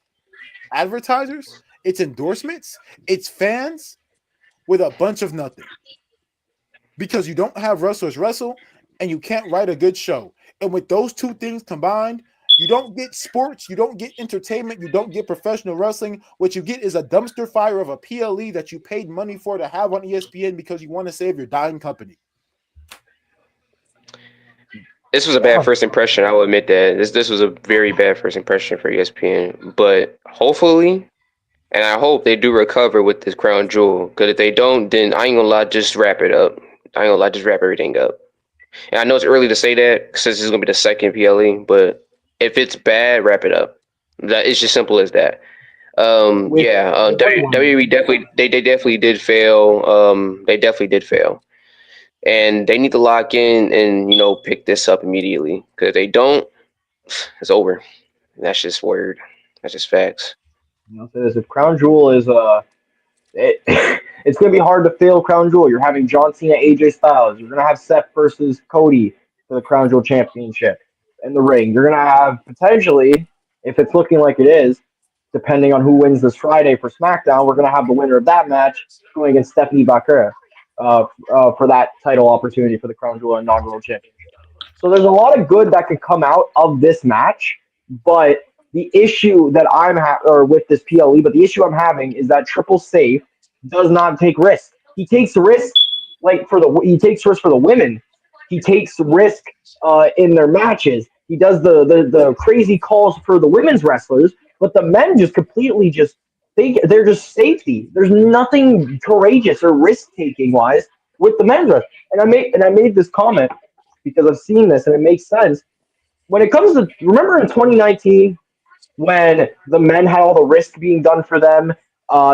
advertisers, its endorsements, its fans with a bunch of nothing. Because you don't have wrestlers wrestle and you can't write a good show. And with those two things combined, you don't get sports, you don't get entertainment, you don't get professional wrestling. What you get is a dumpster fire of a PLE that you paid money for to have on ESPN because you want to save your dying company. This was a bad first impression. I will admit that this was a very bad first impression for ESPN. But hopefully, and I hope they do recover with this crown jewel. Because if they don't, then I ain't gonna lie, just wrap it up. I ain't gonna lie, just wrap everything up. And I know it's early to say that since this is gonna be the second PLE, but if it's bad, wrap it up. That it's just simple as that. with everyone. WWE definitely they definitely did fail. They definitely did fail, and they need to lock in and pick this up immediately. Because if they don't, it's over. That's just word. That's just facts. I'll say this: if Crown Jewel is it, it's going to be hard to fail Crown Jewel. You're having John Cena, AJ Styles. You're going to have Seth versus Cody for the Crown Jewel Championship in the ring. You're going to have potentially, if it's looking like it is, depending on who wins this Friday for SmackDown, we're going to have the winner of that match going against Stephanie Bakura for that title opportunity for the Crown Jewel inaugural championship. So there's a lot of good that could come out of this match, but the issue that or with this PLE, but the issue I'm having is that Triple Safe does not take risks. He takes risks he takes risks for the women. He takes risk in their matches. He does the crazy calls for the women's wrestlers, but the men just completely they're just safety. There's nothing courageous or risk taking wise with the men's wrestling. And I made this comment because I've seen this and it makes sense. When it comes to remember in 2019 when the men had all the risk being done for them,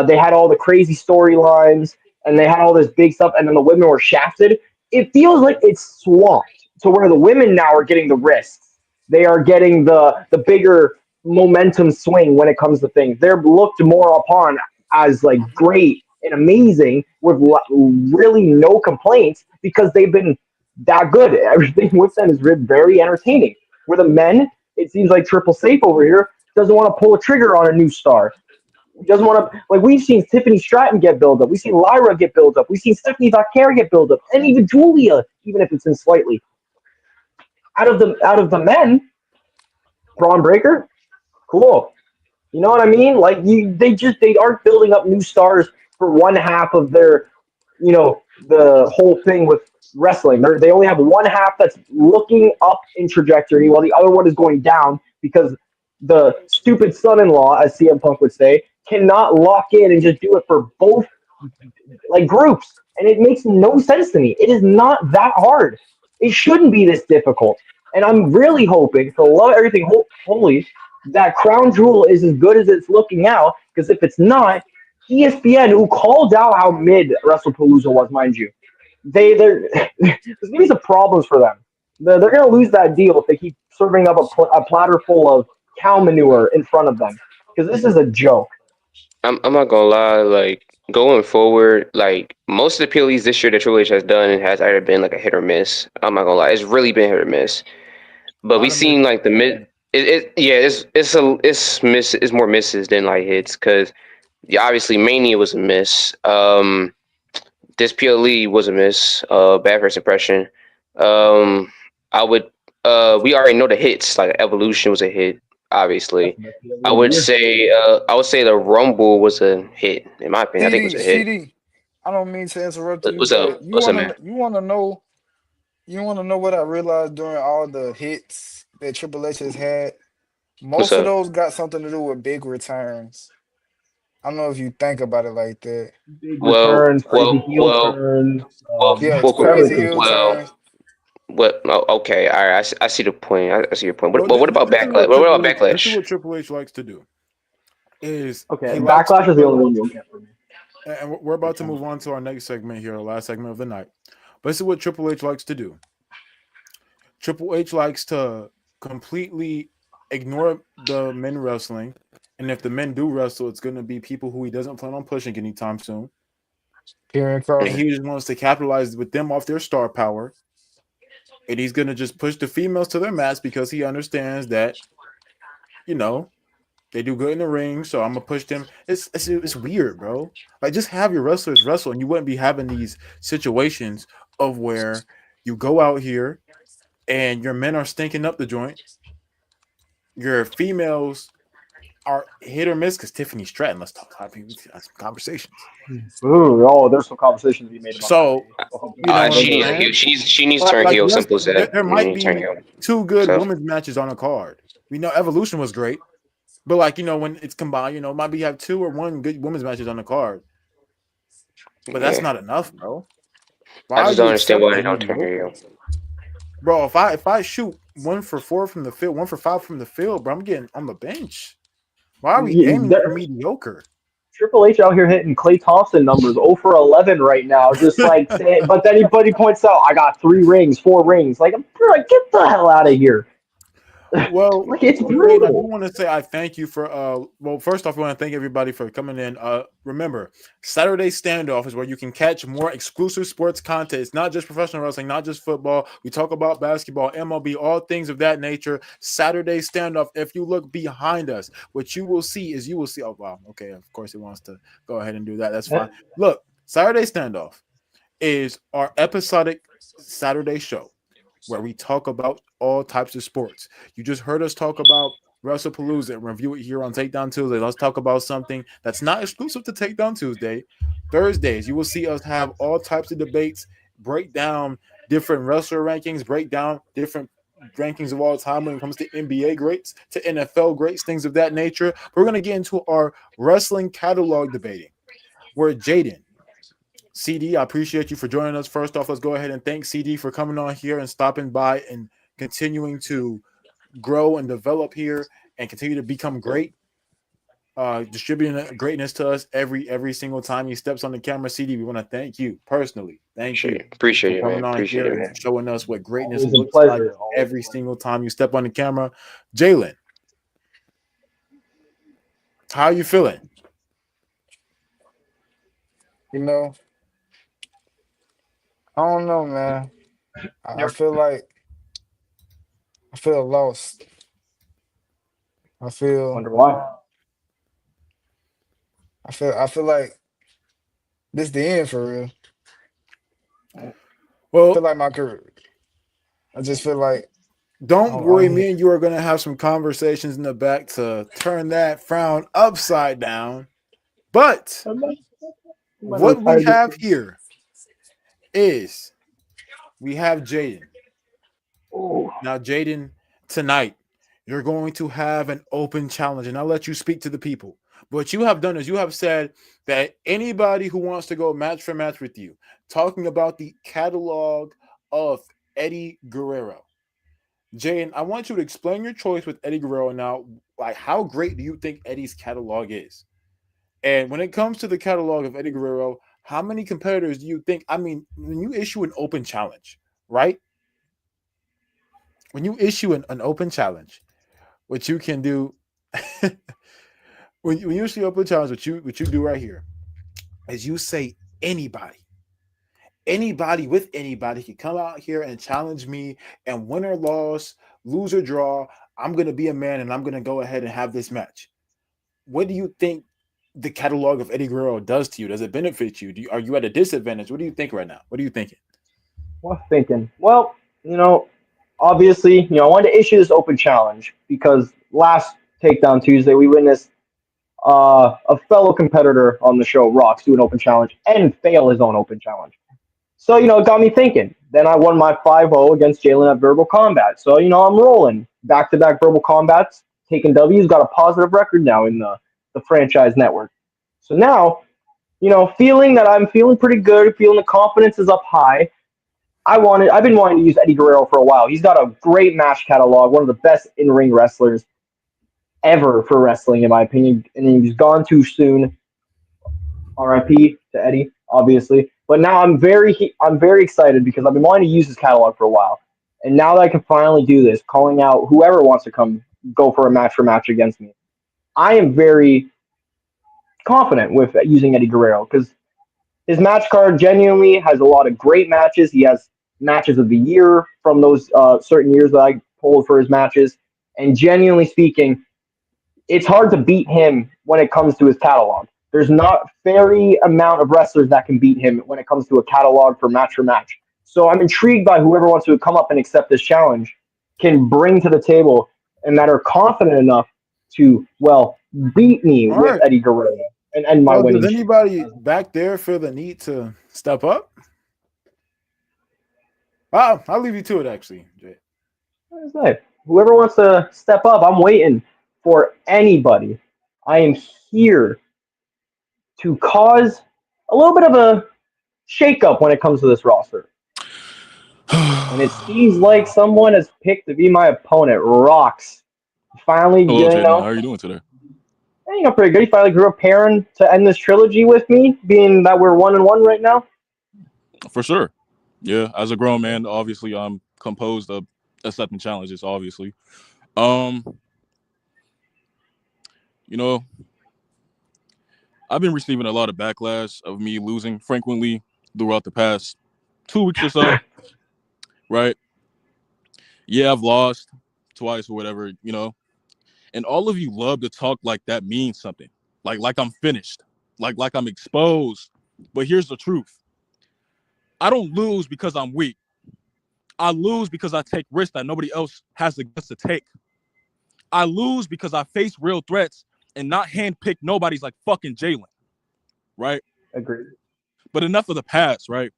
they had all the crazy storylines and they had all this big stuff, and then the women were shafted. It feels like it's swamped to where the women now are getting the risks. They are getting the bigger momentum swing when it comes to things. They're looked more upon as like great and amazing with really no complaints because they've been that good. Everything with them is very entertaining. Where the men, it seems like Triple Safe over here doesn't want to pull a trigger on a new star. He doesn't want to, like, we've seen Tiffany Stratton get built up. We've seen Lyra get built up. We've seen Stephanie Bakura get built up, and even Julia, even if it's in slightly. Out of the men, Braun Breaker, cool. You know what I mean? Like they aren't building up new stars for one half of their, the whole thing with wrestling. They only have one half that's looking up in trajectory, while the other one is going down because the stupid son-in-law, as CM Punk would say, cannot lock in and just do it for both like groups, and it makes no sense to me. It is not that hard. It shouldn't be this difficult, and I'm really hoping, for the love of everything holy, that Crown Jewel is as good as it's looking now. Because if it's not, ESPN, who called out how mid Wrestlepalooza was, mind you, there's gonna be some problems for them. They're gonna lose that deal if they keep serving up a platter full of cow manure in front of them. Because this is a joke. I'm not gonna lie, like going forward, like most of the PLEs this year that Triple H has done, it has either been like a hit or miss. I'm not gonna lie, it's really been hit or miss. But we've seen like the mid. It's more misses than like hits because obviously Mania was a miss. This PLE was a miss. Bad first impression. I would. We already know the hits. Like Evolution was a hit. Obviously, I would say. I would say the Rumble was a hit. In my opinion, I think it was a hit. CD, I don't mean to interrupt you, What's up? but What's up, man? you wanna know what I realized during all the hits that Triple H has had? What's Most of up? those got something to do with big returns. I don't know if you think about it like that. Big Well, returns, crazy well, heel well, turns, well, Yeah, it's well, crazy everything. heel well. turns. What? Oh, okay, all right. I see the point. I see your point. Bro, But what about this is backlash? what What Triple about H. This is backlash? what Triple H likes to do. Is Okay, he likes Backlash is the to, only one you'll get from me. and we're about to move on to our next segment here, our last segment of the night. But this is what Triple H likes to do. Triple H likes to completely ignore the men wrestling, and if the men do wrestle, it's going to be people who he doesn't plan on pushing anytime soon. Kieran And Cross. he just wants to capitalize with them off their star power, and he's going to just push the females to their mats because he understands that, they do good in the ring, so I'm gonna push them. It's weird, bro. Like, just have your wrestlers wrestle, and you wouldn't be having these situations of where you go out here and your men are stinking up the joint. Your females are hit or miss because Tiffany Stratton. Let's talk about some conversations. Ooh, there's some conversations to be made about that So, lady. Oh, you know what I'm She needs a saying? heel. She needs to turn Like heel. yes, Simple as that. there You might need to turn be heel. two good So women's matches on a card. We know Evolution was great, but when it's combined, might be have two or one good women's matches on the card. But that's yeah, not enough, bro. I Why are just you don't understand why they accepting don't turn mediocre? heel. Bro, if I shoot 1 for 4 from the field, 1 for 5 from the field, bro, I'm getting on the bench. Why are we aiming for mediocre? Triple H out here hitting Klay Thompson numbers 0 for 11 right now, just like saying. But then he points out, I got 3 rings, 4 rings. Like, bro, get the hell out of here. Well, Like, it's Jayden, I do brutal. want to say I thank you for well, first off, I want to thank everybody for coming in. Remember, Saturday Standoff is where you can catch more exclusive sports content. It's not just professional wrestling, not just football. We talk about basketball, MLB, all things of that nature. Saturday Standoff. If you look behind us, what you will see is oh wow, okay, of course it wants to go ahead and do that. That's fine. Look, Saturday Standoff is our episodic Saturday show where we talk about all types of sports. You just heard us talk about Wrestlepalooza and review it here on Takedown Tuesday. Let's talk about something that's not exclusive to Takedown Tuesday. Thursdays, you will see us have all types of debates, break down different wrestler rankings, break down different rankings of all time when it comes to NBA greats, to NFL greats, things of that nature. We're going to get into our wrestling catalog debating, where Jayden, CD, I appreciate you for joining us. First off, let's go ahead and thank CD for coming on here and stopping by and continuing to grow and develop here and continue to become great, distributing greatness to us every single time he steps on the camera. CD, we want to thank you personally. Thank you Appreciate for it, man. coming on Appreciate here it, and man. showing us what greatness Always a looks like pleasure. Always every a pleasure. single time you step on the camera. Jaylen, how are you feeling? You know, I don't know, man. I feel lost. I feel Wonder why. I feel like this the end for real. I feel Well, like my career. I just feel like don't worry, I'm me and you are going to have some conversations in the back to turn that frown upside down. But I'm gonna what we retire this have thing. here is we have Jayden. Oh, Now, Jayden, tonight, you're going to have an open challenge, and I'll let you speak to the people. What you have done is you have said that anybody who wants to go match for match with you, talking about the catalog of Eddie Guerrero. Jayden, I want you to explain your choice with Eddie Guerrero now. Like, how great do you think Eddie's catalog is? And when it comes to the catalog of Eddie Guerrero, how many competitors do you think? I mean, when you issue an open challenge, right? When you issue an open challenge, what you can do when you issue an open challenge, what you do right here is you say anybody with anybody can come out here and challenge me, and win or loss, lose or draw, I'm gonna be a man and I'm gonna go ahead and have this match. What do you think the catalog of Eddie Guerrero does to you? Does it benefit you? Are you at a disadvantage? What do you think right now? What are you thinking? what thinking? Well, obviously, I wanted to issue this open challenge because last Takedown Tuesday we witnessed a fellow competitor on the show, Rocks, do an open challenge and fail his own open challenge. So, it got me thinking. Then I won my 5-0 against Jaylen at Verbal Combat. So, I'm rolling. Back-to-back Verbal Combats, taking W's, got a positive record now in the franchise network. So now, feeling that I'm feeling pretty good, feeling the confidence is up high. I've been wanting to use Eddie Guerrero for a while. He's got a great match catalog, one of the best in-ring wrestlers ever for wrestling, in my opinion. And he's gone too soon. RIP to Eddie, obviously. But now I'm very excited because I've been wanting to use his catalog for a while, and now that I can finally do this, calling out whoever wants to come go for a match against me, I am very confident with using Eddie Guerrero because his match card genuinely has a lot of great matches. He has matches of the year from those certain years that I pulled for his matches, and genuinely speaking, it's hard to beat him when it comes to his catalog. There's not very amount of wrestlers that can beat him when it comes to a catalog for match. So I'm intrigued by whoever wants to come up and accept this challenge can bring to the table and that are confident enough to, well, beat me All with right. Eddie Guerrero and end my Well, does winning streak. anybody back there feel the need to step up? I'll leave you to it, actually, Jay. Whoever wants to step up, I'm waiting for anybody. I am here to cause a little bit of a shakeup when it comes to this roster. And it seems like someone has picked to be my opponent. Rocks. Finally, Hello, Jayden. How are you doing today? pretty good. He finally grew a pairing to end this trilogy with me, being that we're 1-1 right now. For sure. Yeah, as a grown man, obviously I'm composed of accepting challenges, obviously. Um, you know, I've been receiving a lot of backlash of me losing frequently throughout the past 2 weeks or so. Right? Yeah, I've lost twice or whatever. And all of you love to talk like that means something, like I'm finished, like I'm exposed. But here's the truth: I don't lose because I'm weak. I lose because I take risks that nobody else has the guts to take. I lose because I face real threats and not handpick nobody's like fucking Jayden, right? Agreed. But enough of the past, right?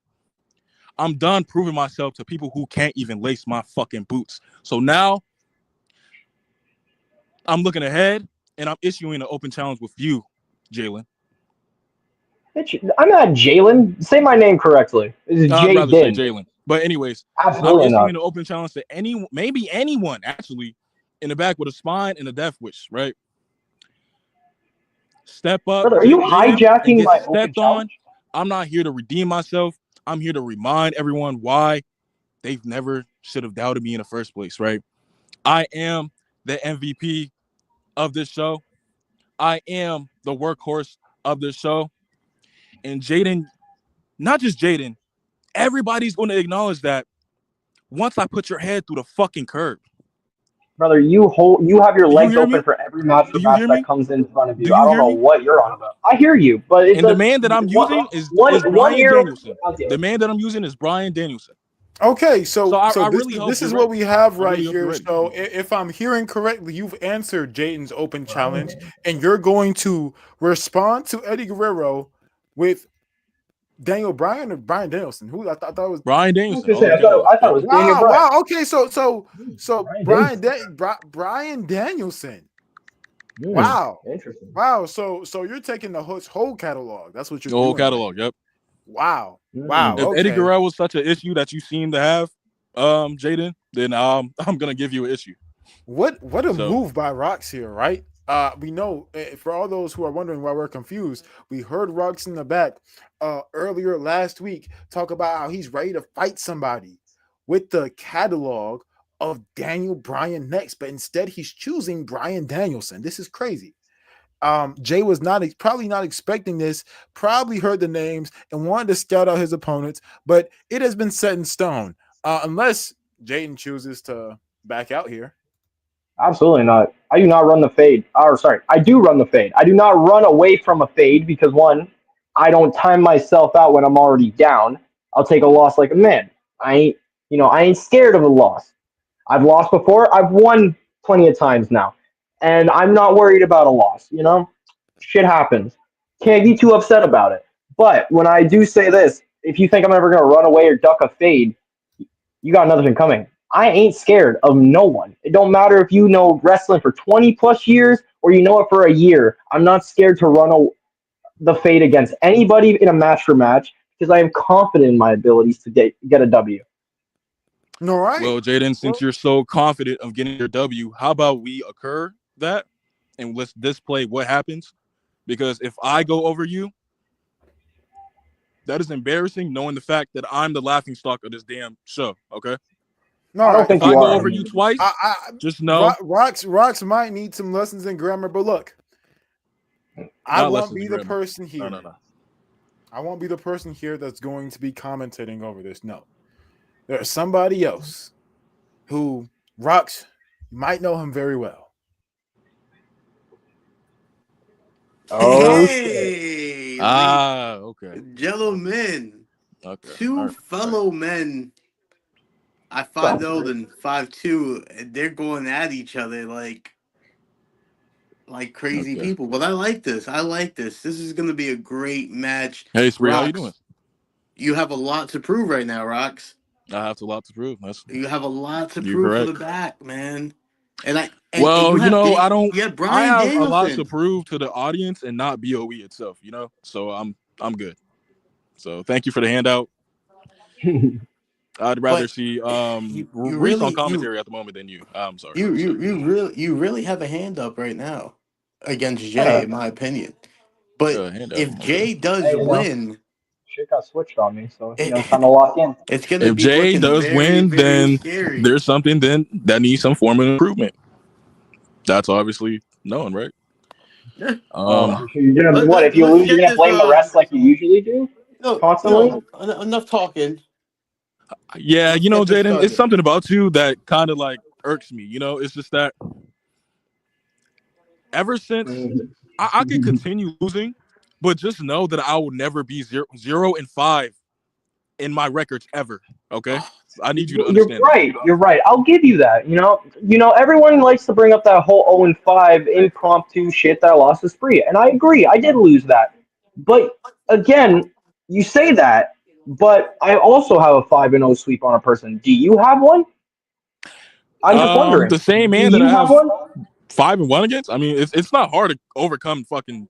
I'm done proving myself to people who can't even lace my fucking boots. So now I'm looking ahead and I'm issuing an open challenge with you, Jayden. I'm not Jaylen. Say my name correctly. It's I'd rather say Jayden. Jayden. But anyways, Absolutely I'm not. issuing an open challenge to maybe anyone actually in the back with a spine and a death wish, right? Step up, Brother, are you Jayden, and hijacking get my open stepped on. challenge? I'm not here to redeem myself. I'm here to remind everyone why they've never should have doubted me in the first place, right? I am the MVP of this show. I am the workhorse of this show. And Jayden, not just Jayden, everybody's going to acknowledge that once I put your head through the fucking curb. Brother, you have your Do you legs hear open me? for every match Do you hear that me? comes in front of Do you. I you don't hear know me? what you're on about. I hear you, but it's And the man that I'm using is one Brian ear. Danielson. The man that I'm using is Brian Danielson. Okay, So so I this really hope this you're is what ready. we have I right really hope you're here. ready. So if I'm hearing correctly, you've answered Jayden's open challenge, and you're going to respond to Eddie Guerrero with Daniel Bryan or Brian Danielson. Who I thought that was. Brian I was Danielson, gonna say, always catalog. I thought it Yep. was Daniel Bryan. Wow. Okay, so Brian Brian Danielson. Hmm, Wow. interesting. Wow. So you're taking the whole catalog. That's what you're The whole doing. Right? catalog, yep. Wow. Hmm. Wow. If Okay. Eddie Guerrero was such an issue that you seem to have, Jayden, then I'm gonna give you an issue. What a So- move by Rox here, right? We know for all those who are wondering why we're confused, we heard Rox in the back earlier last week talk about how he's ready to fight somebody with the catalog of Daniel Bryan next, but instead he's choosing Brian Danielson. This is crazy. Jay was probably not expecting this, probably heard the names and wanted to scout out his opponents, but it has been set in stone. Unless Jayden chooses to back out here. Absolutely not. I do not run the fade. Or sorry, I do run the fade. I do not run away from a fade because one, I don't time myself out when I'm already down. I'll take a loss like a man. I ain't scared of a loss. I've lost before. I've won plenty of times now, and I'm not worried about a loss. Shit happens. Can't be too upset about it. But when I do say this, if you think I'm ever gonna run away or duck a fade, you got nothing coming. I ain't scared of no one. It don't matter if you know wrestling for 20 plus years or you know it for a year. I'm not scared to run the fade against anybody in a match for match because I am confident in my abilities to get a W. All right. Well, Jayden, since you're so confident of getting your W, how about we occur that and let's display what happens? Because if I go over you, that is embarrassing, knowing the fact that I'm the laughing stock of this damn show. Okay. No, I don't think If you I go are. over you twice, just know Rox might need some lessons in grammar, but look, I Not won't lessons be in the grammar. person here. No. I won't be the person here that's going to be commentating over this. No, there's somebody else who Rox might know him very well. Oh, Hey, Okay. gentlemen, Okay. two All right. fellow men. I 5'0" and 5'2", and they're going at each other like crazy Okay. people. But I like this. This is gonna be a great match. Hey, Spree, how you Rox, doing? you have a lot to prove right now, Rox. I have a lot to prove. You have a lot to You're prove for correct. the back, man. And Well, you have I don't. you have I Brian have a lot to Danielson. prove to the audience and not BOE itself. So I'm good. So thank you for the handout. I'd rather But see you Reese on really commentary at the moment than you. I'm sorry. you really have a hand up right now against Jay, in my opinion. But Handout. if Okay. Jay does Hey, win, shit got switched on me, so it's time to lock in. it's gonna If be Jay looking does very, win, very then scary. there's something then that needs some form of improvement. That's obviously known, right? Oh, Um, so you're gonna Let, what? let, If you let's lose, you're get gonna this. blame the rest like you usually do, constantly. Enough talking. yeah, Let's get this Jayden, it's started. something about you that kind of like irks me. It's just that ever since I could continue losing, but just know that I will never be 0-5 in my records ever. Okay, I need you to You're understand that. right. You're right. I'll give you that. Everyone likes to bring up that whole 0-5 impromptu shit that I lost to Spree, and I agree. I did lose that, but again, you say that, but I also have a 5-0 sweep on a person. Do you have one? I'm just wondering. The same Do man that I you have have one? 5-1 against. I mean, it's not hard to overcome fucking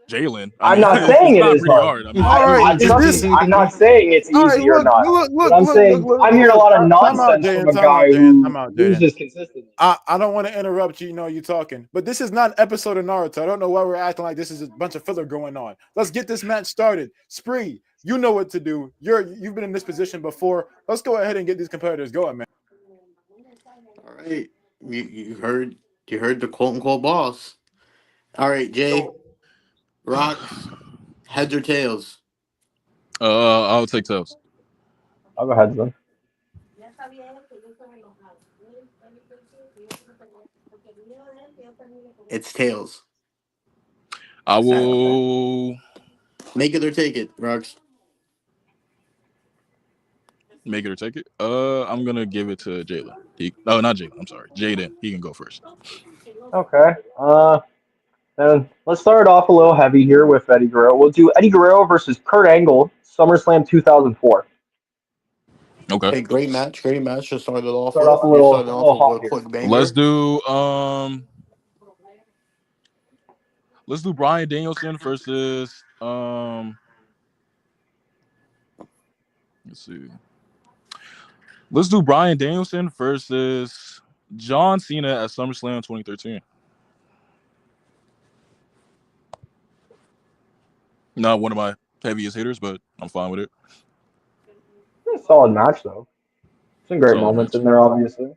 Jaylen. I I'm mean, not it's saying it not is pretty hard. hard. I mean, All right, I is trust me. this I'm not saying it's all right? easy or not. But I'm saying I'm hearing a lot of nonsense from a Time guy out, Jayden. who Time out, Jayden. loses consistently. I don't want to interrupt you. You talking, but this is not an episode of Naruto. I don't know why we're acting like this is a bunch of filler going on. Let's get this match started. Spree, you know what to do. You've been in this position before. Let's go ahead and get these competitors going, man. All right, you heard the quote unquote boss. All right, Jay, rocks, heads or tails. I'll take tails. I'll go ahead then. It's tails. I Sad. will Make it or take it, rocks. make it or take it. I'm gonna give it to Jaylen. No, not Jaylen. I'm sorry, Jayden. He can go first. Okay. And let's start off a little heavy here with Eddie Guerrero. We'll do Eddie Guerrero versus Kurt Angle, SummerSlam 2004. Okay, Hey, great match. Great match to start it off Start off with. You started a off little with hot a here. quick let's banger. do let's do Bryan Danielson versus let's see. Let's do Bryan Danielson versus John Cena at SummerSlam 2013. Not one of my heaviest hitters, but I'm fine with it. Solid match though. Some great Solid moments match. in there, obviously.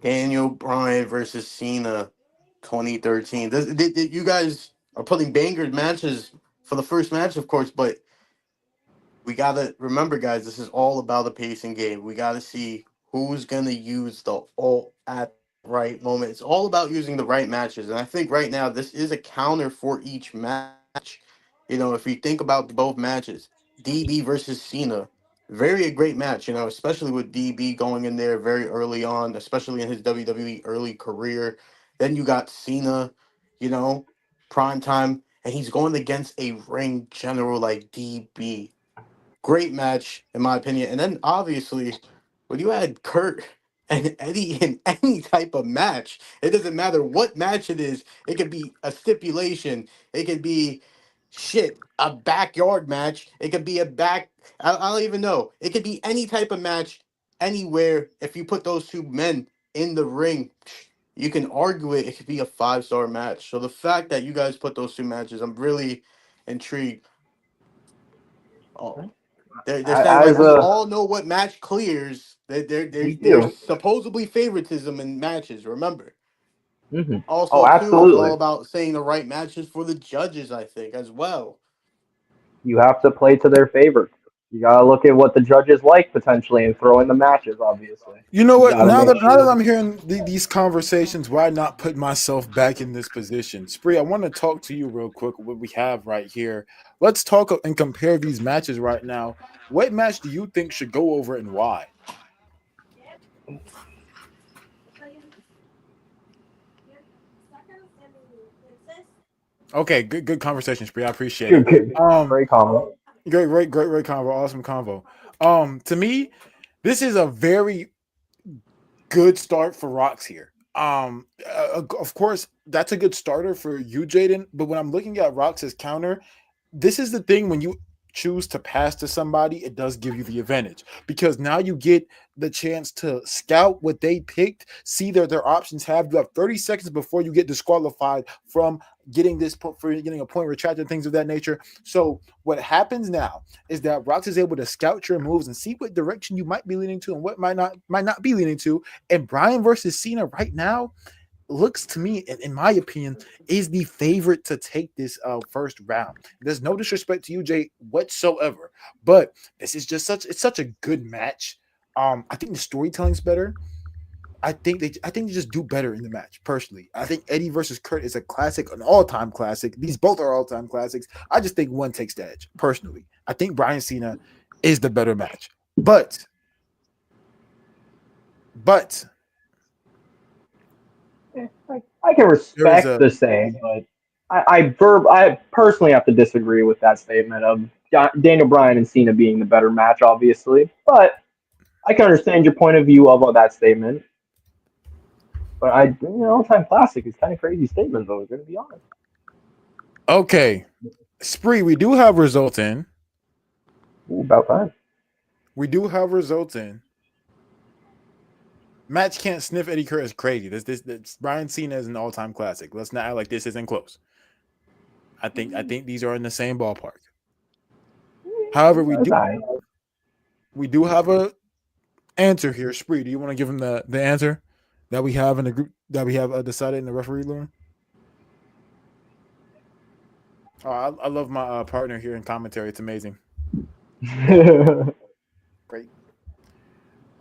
Daniel Bryan versus Cena, 2013. You guys are putting banger matches for the first match, of course, but we gotta remember, guys, this is all about a pacing game. We gotta see who's gonna use the ult at the right moment. It's all about using the right matches, and I think right now this is a counter for each match. If you think about both matches, DB versus Cena, very a great match. Especially with DB going in there very early on, especially in his WWE early career. Then you got Cena, you know, prime time, and he's going against a ring general like DB. Great match, in my opinion. And then obviously, when you had Kurt and Eddie in any type of match, it doesn't matter what match it is. It could be a stipulation. It could be a backyard match. It could be I don't even know. It could be any type of match anywhere. If you put those two men in the ring, you can argue it. It could be a 5-star match. So the fact that you guys put those two matches, I'm really intrigued. Oh, they're saying like As we a all know what match clears. We There's do. supposedly favoritism in matches. Remember. Oh, Also, too, it's all absolutely. about saying the right matches for the judges. I think as well. You have to play to their favor. You gotta look at what the judges like potentially and throw in the matches. Obviously, You know you what? gotta Now make that sure. I'm hearing these conversations, why not put myself back in this position? Spree, I want to talk to you real quick. What we have right here. Let's talk and compare these matches right now. What match do you think should go over and why? Okay, good conversation, Spree. I appreciate it. Good, good, Um, great comment. great convo, awesome convo. To me, this is a very good start for Rocks here. Of course, that's a good starter for you, Jayden. But when I'm looking at Rocks' counter, this is the thing when you choose to pass to somebody, it does give you the advantage because now you get the chance to scout what they picked, see their options have. You have 30 seconds before you get disqualified from getting getting a point retracted, things of that nature. So what happens now is that Rocks is able to scout your moves and see what direction you might be leaning to and what might not be leaning to. And Bryan versus Cena right now, looks to me, in my opinion, is the favorite to take this first round. There's no disrespect to you, Jay, whatsoever, but this is just such a good match. I think the storytelling's better. I think they just do better in the match. Personally, I think Eddie versus Kurt is a classic, an all-time classic. These both are all-time classics. I just think one takes the edge. Personally, I think Bryan Cena is the better match, but I can respect the saying, but I personally have to disagree with that statement of Daniel Bryan and Cena being the better match, obviously. But I can understand your point of view of that statement. But all-time classic is kind of crazy statement, though. We're gonna be honest. Okay, Spree, we do have results in. Ooh, about time. We do have results in. Match can't sniff Eddie Kurt is crazy. This Bryan Cena is an all-time classic. Let's not act like this isn't close. I think these are in the same ballpark. However, we do have a answer here. Spree, do you want to give him the answer that we have in the group that we have decided in the referee room? Oh, I love my partner here in commentary. It's amazing. Great.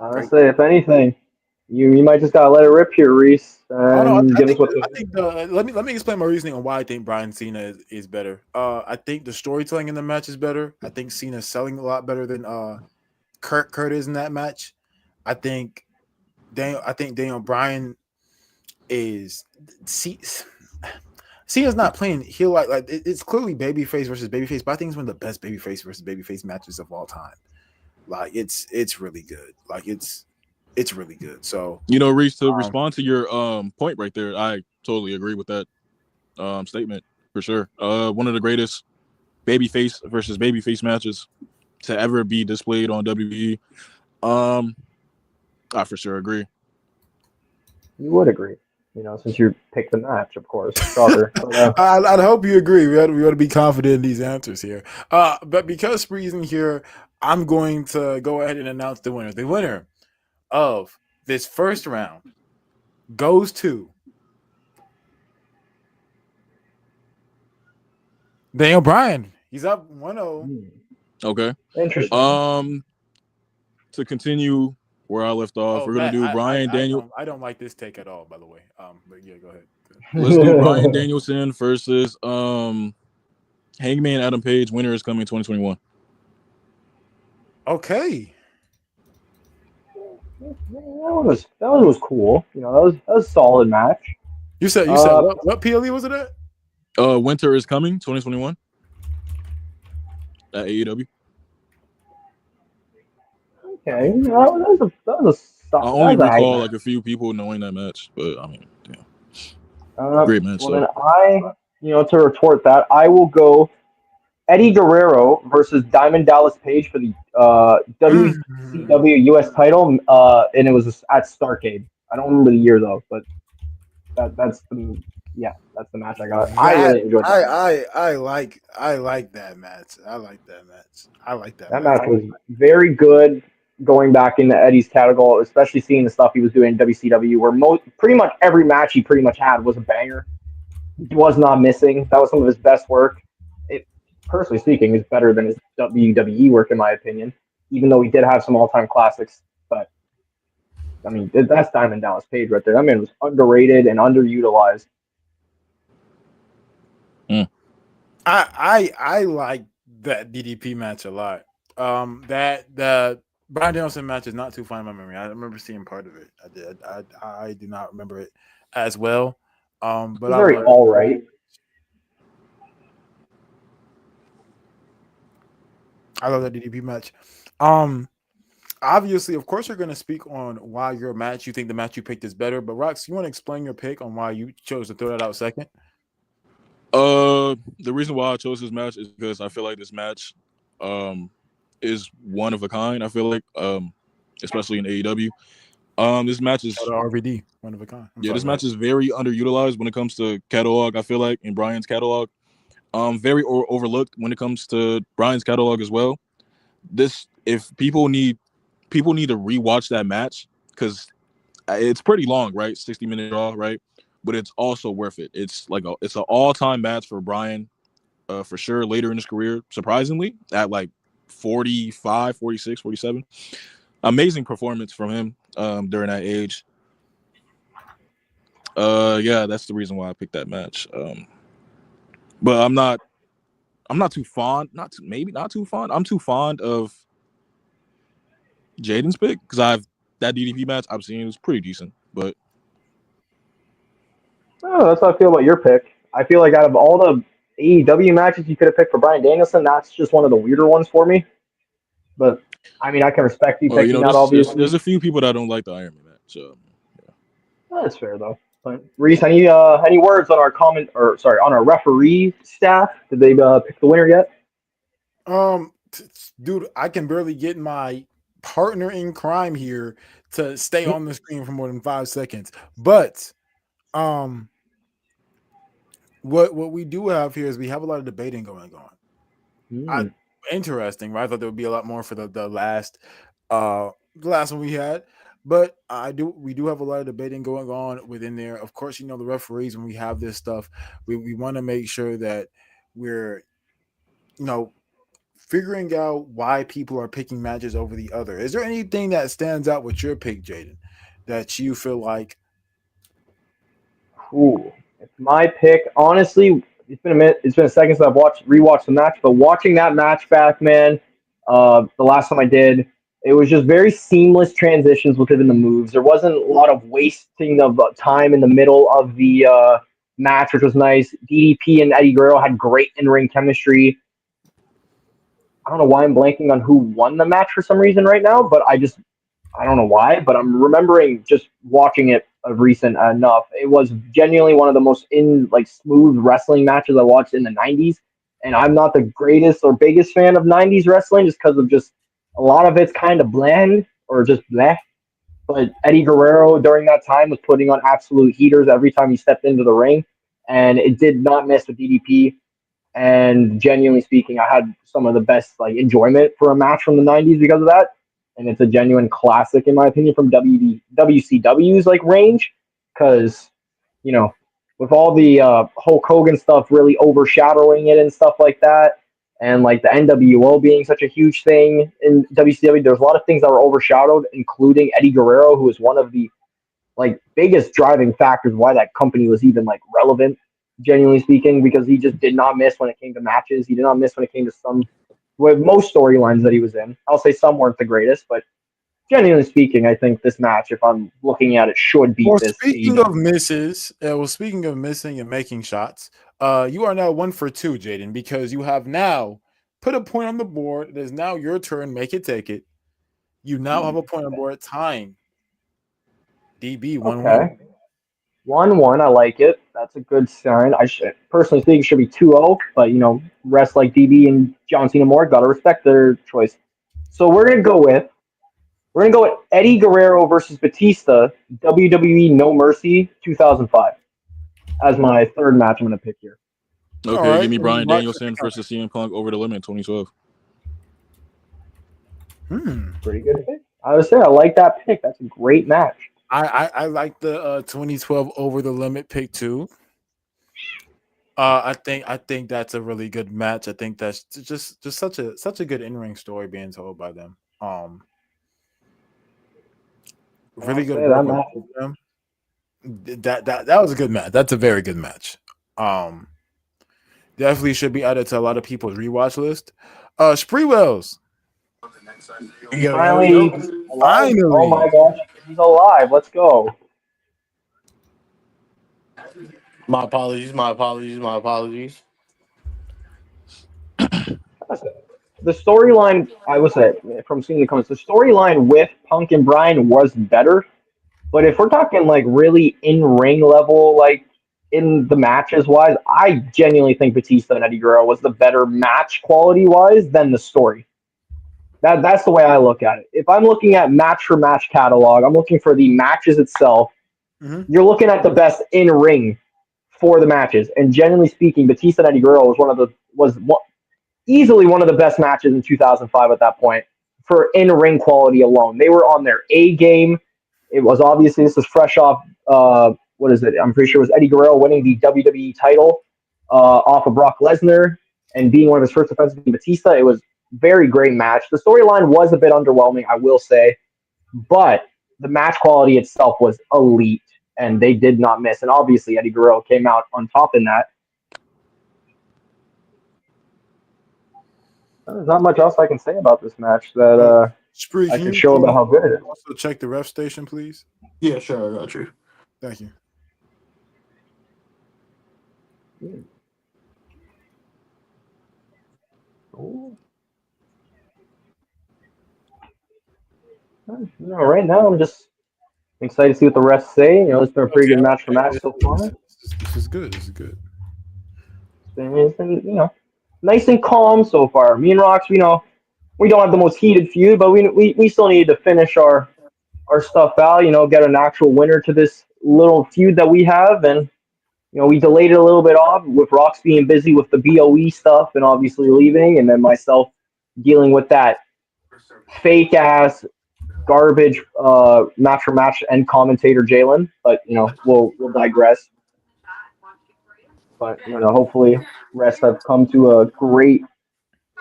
Honestly, if anything, you might just gotta let it rip here, Reese. And let me explain my reasoning on why I think Bryan Cena is better. I think the storytelling in the match is better. I think Cena's selling a lot better than Kurt is in that match. I think Daniel Bryan is Cena's not playing heel like it's clearly babyface versus babyface, but I think it's one of the best babyface versus babyface matches of all time. Like it's really good. Like it's really good. So Reese, to respond to your point right there, I totally agree with that statement for sure. One of the greatest babyface versus babyface matches to ever be displayed on WWE. I for sure agree. You would agree, since you picked the match, of course. Shocker. But, I'd hope you agree. We ought to be confident in these answers here. But because Spree's in here, I'm going to go ahead and announce the winner. The winner of this first round goes to Daniel Bryan. He's up 1-0. Okay. Interesting. To continue where I left off, we're gonna do Bryan Daniel. I don't like this take at all, by the way. But yeah, go ahead. Let's do Bryan Danielson versus Hangman Adam Page. Winner is coming 2021. Okay. That one was cool. That was a solid match. You said what PLE was it at? Winter is coming 2021 at AEW. Okay, that was a I only recall like a few people knowing that match, but I mean, great match. Well, then to retort that, I will go Eddie Guerrero versus Diamond Dallas Page for the WCW US title, and it was at Starrcade. I don't remember the year though, but that's the match I got. I really enjoyed that. I like that match. I like that match. That match was very good. Going back into Eddie's catalog, especially seeing the stuff he was doing in WCW, where pretty much every match he pretty much had was a banger. He was not missing. That was some of his best work. It, personally speaking, is better than his WWE work, in my opinion, even though he did have some all-time classics. But, I mean, that's Diamond Dallas Page right there. That man was underrated and underutilized. I like that DDP match a lot. The Bryan Danielson match is not too fine in my memory. I remember seeing part of it. I did. I do not remember it as well. But very all right. I love that DDP match. Obviously, of course, you're going to speak on why your match, you think the match you picked is better. But Rox, you want to explain your pick on why you chose to throw that out second? The reason why I chose this match is because I feel like this match, is one of a kind. I feel like, especially in AEW. This match is RVD, one of a kind. This match is very underutilized when it comes to catalog. I feel like in Bryan's catalog, very overlooked when it comes to Bryan's catalog as well. If people need to rewatch that match because it's pretty long, right? 60-minute draw, right? but it's also worth it. It's it's an all-time match for Brian, for sure. Later in his career, surprisingly, at like 45, 46, 47. Amazing performance from him during that age. Yeah, that's the reason why I picked that match. But I'm not too fond. Maybe not too fond. I'm too fond of Jayden's pick because that DDP match I've seen is pretty decent. But Oh, that's how I feel about your pick. I feel like out of all the AEW matches you could have picked for Bryan Danielson, that's just one of the weirder ones for me. But I mean, I can respect you well, picking that, there's obviously. a few people that don't like the Iron Man match. So That's fair though. But Reese, any words on our on our referee staff? Did they pick the winner yet? Dude, I can barely get my partner in crime here to stay on the screen for more than 5 seconds. But what we do have here is we have a lot of debating going on. Interesting, right? I thought there would be a lot more for the last one we had. But we do have a lot of debating going on within there. Of course, the referees, when we have this stuff, we want to make sure that we're figuring out why people are picking matches over the other. Is there anything that stands out with your pick, Jayden, that you feel like? Ooh, it's my pick. Honestly, it's been a minute. It's been a second since I've rewatched the match. But watching that match back, man, the last time I did, it was just very seamless transitions within the moves. There wasn't a lot of wasting of time in the middle of the match, which was nice. DDP and Eddie Guerrero had great in-ring chemistry. I don't know why I'm blanking on who won the match for some reason right now, but I don't know why, but I'm remembering just watching it of recent enough. It was genuinely one of the most smooth wrestling matches I watched in the '90s. And I'm not the greatest or biggest fan of '90s wrestling just because of just a lot of it's kind of bland or just bleh. But Eddie Guerrero during that time was putting on absolute heaters every time he stepped into the ring, and it did not miss with DDP. And genuinely speaking, I had some of the best enjoyment for a match from the '90s because of that. And it's a genuine classic in my opinion from WCW's range, because with all the Hulk Hogan stuff really overshadowing it and stuff like that, and the NWO being such a huge thing in WCW, there's a lot of things that were overshadowed, including Eddie Guerrero, who is one of the biggest driving factors why that company was even relevant, genuinely speaking, because he just did not miss when it came to matches. He did not miss when it came to with most storylines that he was in. I'll say some weren't the greatest, but genuinely speaking, I think this match, if I'm looking at it, should beat this. Speaking of misses, speaking of missing and making shots, you are now 1 for 2, Jayden, because you have now put a point on the board. It is now your turn. Make it, take it. You now have a point on the board, tying DB 1-1. Okay. 1-1, I like it. That's a good sign. I should personally think it should be 2-0, but rest like DB and John Cena more, gotta respect their choice. So we're gonna go with Eddie Guerrero versus Batista, WWE No Mercy 2005 as my third match I'm gonna pick here. okay, right. Give me Bryan Danielson versus CM Punk over the limit in 2012. Pretty good pick. I would say I like that pick. That's a great match. I like the 2012 over the limit pick too. I think that's a really good match. I think that's just such a good in-ring story being told by them. Really good work with them. That was a good match. That's a very good match. Definitely should be added to a lot of people's rewatch list. Spree Wells. Finally. Oh my gosh, he's alive. Let's go. My apologies. The storyline, I would say, from seeing the comments, the storyline with Punk and Bryan was better. But if we're talking really in ring level, in the matches wise, I genuinely think Batista and Eddie Guerrero was the better match quality wise than the story. That's the way I look at it. If I'm looking at match for match catalog, I'm looking for the matches itself. Mm-hmm. You're looking at the best in ring for the matches, and genuinely speaking, Batista and Eddie Guerrero was easily one of the best matches in 2005 at that point for in ring quality alone. They were on their A game. It was obviously this is fresh off what is it? I'm pretty sure it was Eddie Guerrero winning the WWE title off of Brock Lesnar and being one of his first defenses against Batista. It was very great match. The storyline was a bit underwhelming, I will say, but the match quality itself was elite, and they did not miss. And obviously, Eddie Guerrero came out on top in that. There's not much else I can say about this match that Spree, I can can you show about how good it is. also check the ref station, please? Yeah, sure, I got you. Thank you. Ooh. Right now I'm just excited to see what the refs say. You know, it's been a pretty good match for match so far. This is good. This is good. It's been, you know, nice and calm so far. Me and Rox, you know, we don't have the most heated feud, but we still need to finish our stuff out. You know, get an actual winner to this little feud that we have, and you know, we delayed it a little bit off with Rox being busy with the BOE stuff and obviously leaving, and then myself dealing with that fake ass garbage match for match and commentator Jayden. But you know, we'll digress. But you know, hopefully, rest have come to a great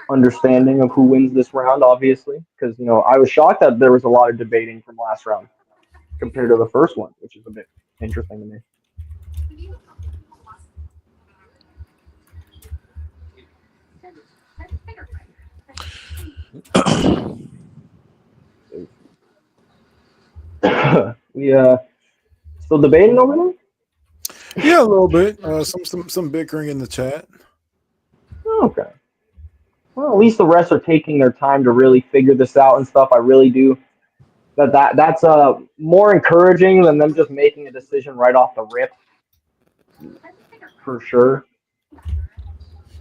understanding of who wins this round. Obviously, because you know, I was shocked that there was a lot of debating from last round compared to the first one, which is a bit interesting to me. We still debating over there? Yeah, a little bit. Some bickering in the chat. Okay. Well, at least the rest are taking their time to really figure this out and stuff. I really do. That's more encouraging than them just making a decision right off the rip, for sure.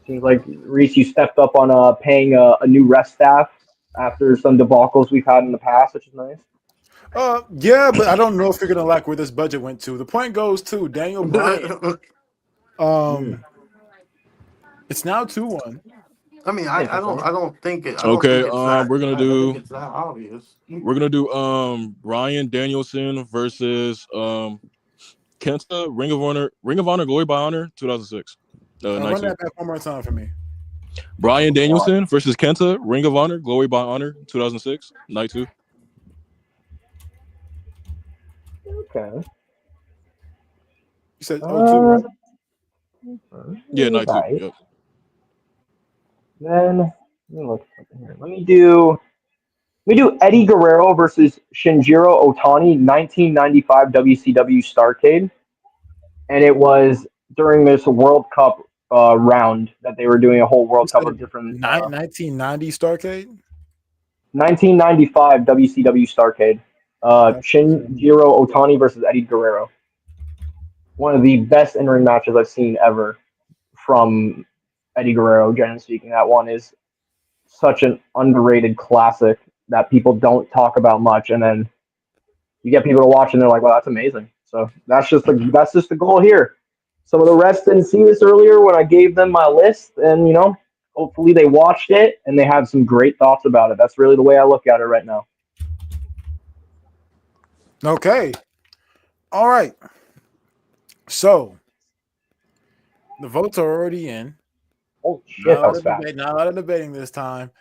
Seems like Reese, you stepped up on paying a new ref staff after some debacles we've had in the past, which is nice. Yeah, but I don't know if you're gonna like where this budget went to. The point goes to Daniel Bryan. It's now 2-1. I mean, I don't think it. I don't Okay, think it's that. we're gonna I think do it's that obvious. Bryan Danielson versus Kenta Ring of Honor Glory by Honor 2006. Night Run 2. that back one more time for me. Bryan Danielson versus Kenta Ring of Honor Glory by Honor 2006. Night 2. Okay. You said 2, right? Yeah, night 2. Right. Yep. Then let me look at something here. Let me do Eddie Guerrero versus Shinjiro Otani, 1995 WCW Starrcade, and it was during this World Cup round that they were doing a whole World Cup of different 1990 Starrcade. 1995 WCW Starrcade. Shinjiro Otani versus Eddie Guerrero. One of the best in-ring matches I've seen ever from Eddie Guerrero, generally speaking. That one is such an underrated classic that people don't talk about much, and then you get people to watch and they're like, "Wow, that's amazing." So that's just the goal here. Some of the rest didn't see this earlier when I gave them my list, and you know, hopefully they watched it and they have some great thoughts about it. That's really the way I look at it right now. Okay. All right. So the votes are already in. Oh shit, that was fast. Not a lot of debating this time.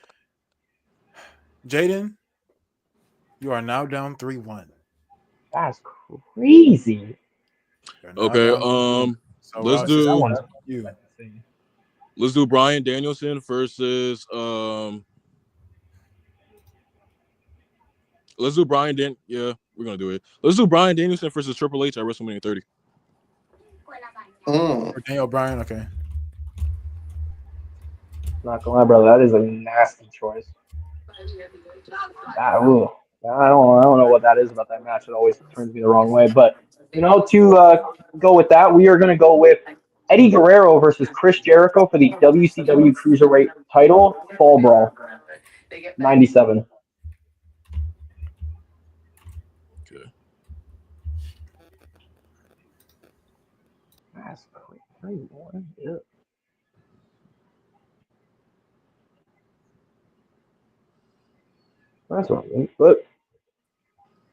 Jayden, you are now down 3-1. That's crazy. Okay, So let's Ross, do That one's you. let's do Bryan Danielson versus let's do yeah, we're gonna do it. Let's do Bryan Danielson versus Triple H at WrestleMania 30. Or Daniel Bryan, okay. Not gonna lie, brother. That is a nasty choice. I don't know what that is about that match. It always turns me the wrong way. But you know, to go with that, we are gonna go with Eddie Guerrero versus Chris Jericho for the WCW Cruiserweight title, Fall Brawl, 97. Okay. That's crazy. Yeah. That's what but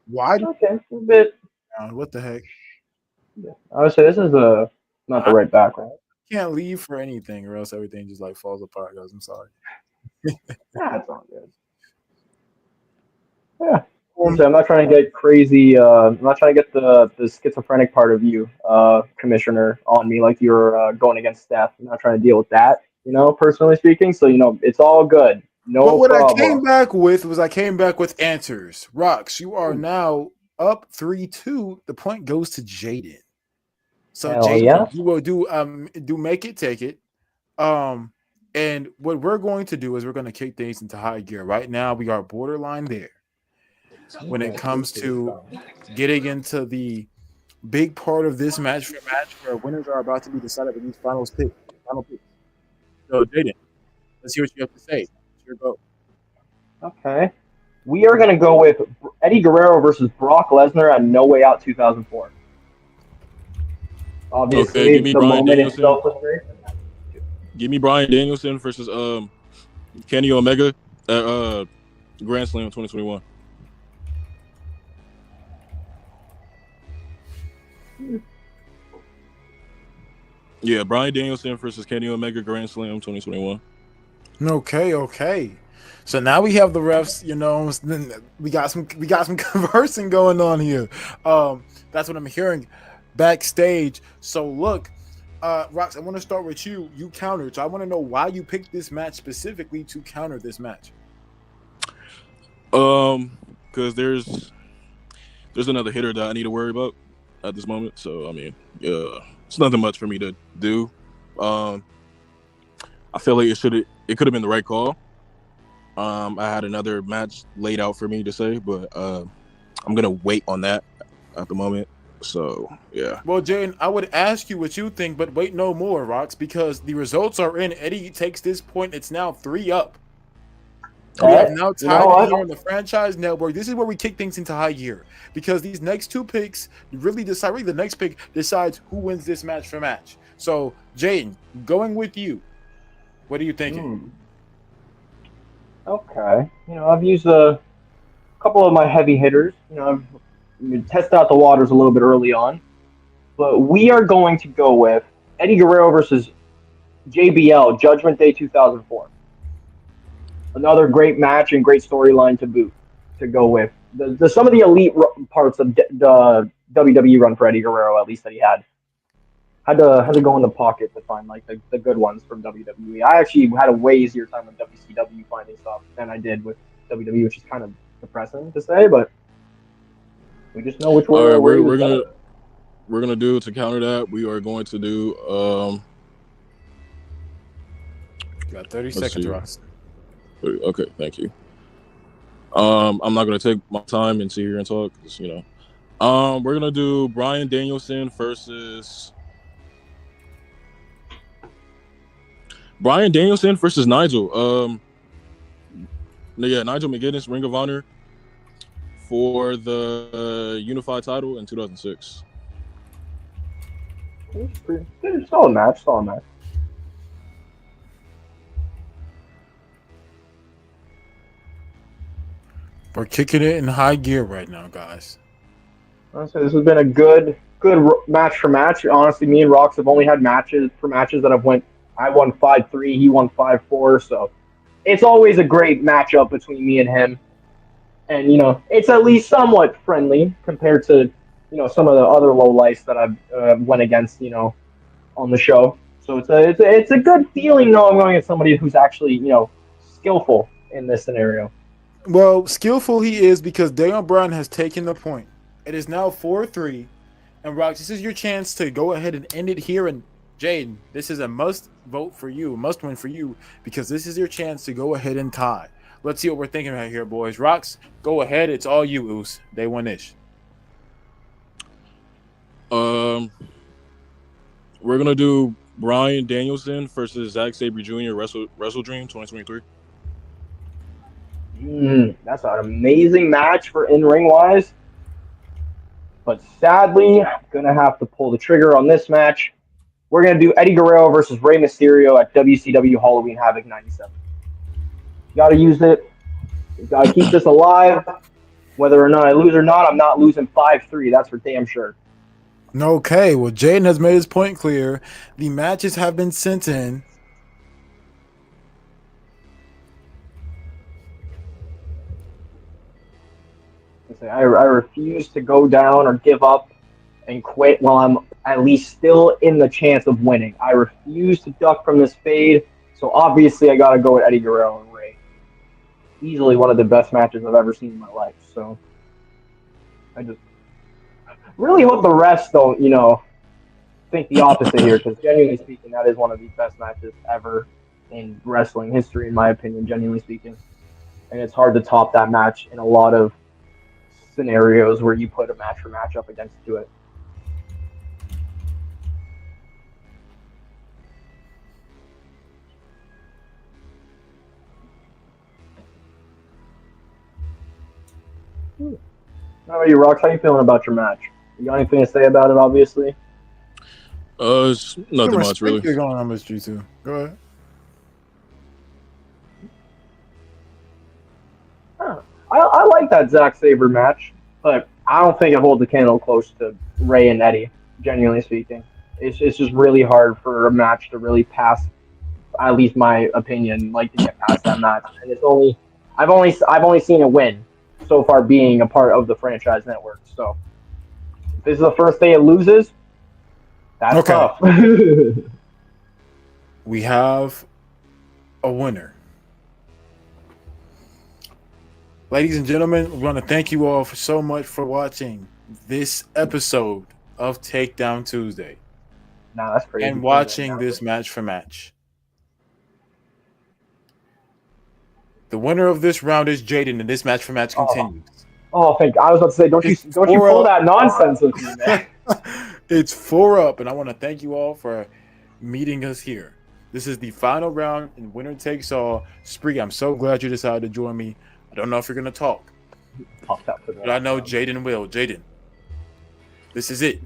Why? okay, a bit. What the heck? I would say this is not the I right background. can't leave for anything, or else everything just like falls apart, guys. I'm sorry. That's not good. Yeah. So I'm not trying to get crazy. I'm not trying to get the schizophrenic part of you, Commissioner, on me like you're going against Steph. I'm not trying to deal with that, personally speaking. So, it's all good. But No what I came problem. back with was I came back with answers. Rocks, you are now up 3-2. The point goes to Jayden. So Hell Jayden, yeah. you will do make it, take it. And what we're going to do is we're going to kick things into high gear. Right now, we are borderline there. When it comes to getting into the big part of this match where winners are about to be decided with these final picks. So Jayden, let's hear what you have to say. It's your go. Okay. We are going to go with Eddie Guerrero versus Brock Lesnar at No Way Out 2004. Okay, give Obviously, me the Brian moment Danielson. itself was great. Give me Brian Danielson versus Kenny Omega at Grand Slam 2021. Yeah, Brian Danielson versus Kenny Omega Grand Slam 2021. Okay. So now we have the refs, we got some conversing going on here. That's what I'm hearing backstage. So look, Rox, I want to start with you. You countered. So I want to know why you picked this match specifically to counter this match. Because there's another hitter that I need to worry about at this moment. So I mean, it's nothing much for me to do. I feel like it could have been the right call. I had another match laid out for me to say, but I'm gonna wait on that at the moment. So yeah. Well, Jayden, I would ask you what you think, but wait no more, Rox, because the results are in. Eddie takes this point. It's now 3-up. We have now tied it here on the Franchise Network. This is where we kick things into high gear because these next two picks really decide. Really, the next pick decides who wins this match for match. So, Jayden, going with you. What are you thinking? Okay. I've used a couple of my heavy hitters. I've tested out the waters a little bit early on. But we are going to go with Eddie Guerrero versus JBL, Judgment Day 2004. Another great match and great storyline to boot to go with. Some of the elite parts of the WWE run for Eddie Guerrero, at least that he had. Had to go in the pocket to find like the good ones from WWE. I actually had a way easier time with WCW finding stuff than I did with WWE, which is kind of depressing to say, but we just know which All right, way we're gonna do to counter that. We are going to do You got 30 seconds, Rox. Okay, thank you. I'm not gonna take my time and sit here and talk because we're gonna do Brian Danielson versus Nigel. Nigel McGuinness, Ring of Honor for the unified title in 2006. Solid match. We're kicking it in high gear right now, guys. Honestly, this has been a good match for match. Honestly, me and Rox have only had matches that I won 5-3, he won 5-4, so it's always a great matchup between me and him. And it's at least somewhat friendly compared to some of the other low lights that I've went against on the show. So it's a good feeling knowing I'm going against somebody who's actually skillful in this scenario. Well, skillful he is because Daniel Bryan has taken the point. It is now 4-3. And Rox, this is your chance to go ahead and end it here. And Jayden, this is a must win for you because this is your chance to go ahead and tie. Let's see what we're thinking right here, boys. Rox, go ahead. It's all you, Oos. Day one-ish. We're gonna do Brian Danielson versus Zack Sabre Jr. Wrestle Dream 2023. That's an amazing match for in-ring wise. But sadly, I'm going to have to pull the trigger on this match. We're going to do Eddie Guerrero versus Rey Mysterio at WCW Halloween Havoc 97. Got to use it. Got to keep this alive. Whether or not I lose or not, I'm not losing 5-3. That's for damn sure. Okay, well, Jayden has made his point clear. The matches have been sent in. I refuse to go down or give up and quit while I'm at least still in the chance of winning. I refuse to duck from this fade, so obviously I got to go with Eddie Guerrero and Ray. Easily one of the best matches I've ever seen in my life. So I just really hope the refs don't, think the opposite here, because genuinely speaking, that is one of the best matches ever in wrestling history, in my opinion. Genuinely speaking, and it's hard to top that match in a lot of scenarios where you put a match for match up against to it. How about you, Rox? How you feeling about your match? You got anything to say about it? Obviously. It's nothing much really. You're going on, Mr. G2. Go ahead. I like that Zack Sabre match, but I don't think it holds a candle close to Ray and Eddie. Genuinely speaking, it's just really hard for a match to really pass. At least my opinion, like to get past that match, and I've only seen it win so far, being a part of the franchise network. So if this is the first day it loses, that's tough. We have a winner. Ladies and gentlemen, we want to thank you all so much for watching this episode of Takedown Tuesday. Nah, that's crazy. And watching this match for match. The winner of this round is Jayden, and this match for match continues. Thank. I was about to say, don't you pull that nonsense with me, man. It's 4-up, and I want to thank you all for meeting us here. This is the final round, and winner takes all. Spree, I'm so glad you decided to join me. I don't know if you're going to talk, but I know Jayden will. Jayden, this is it.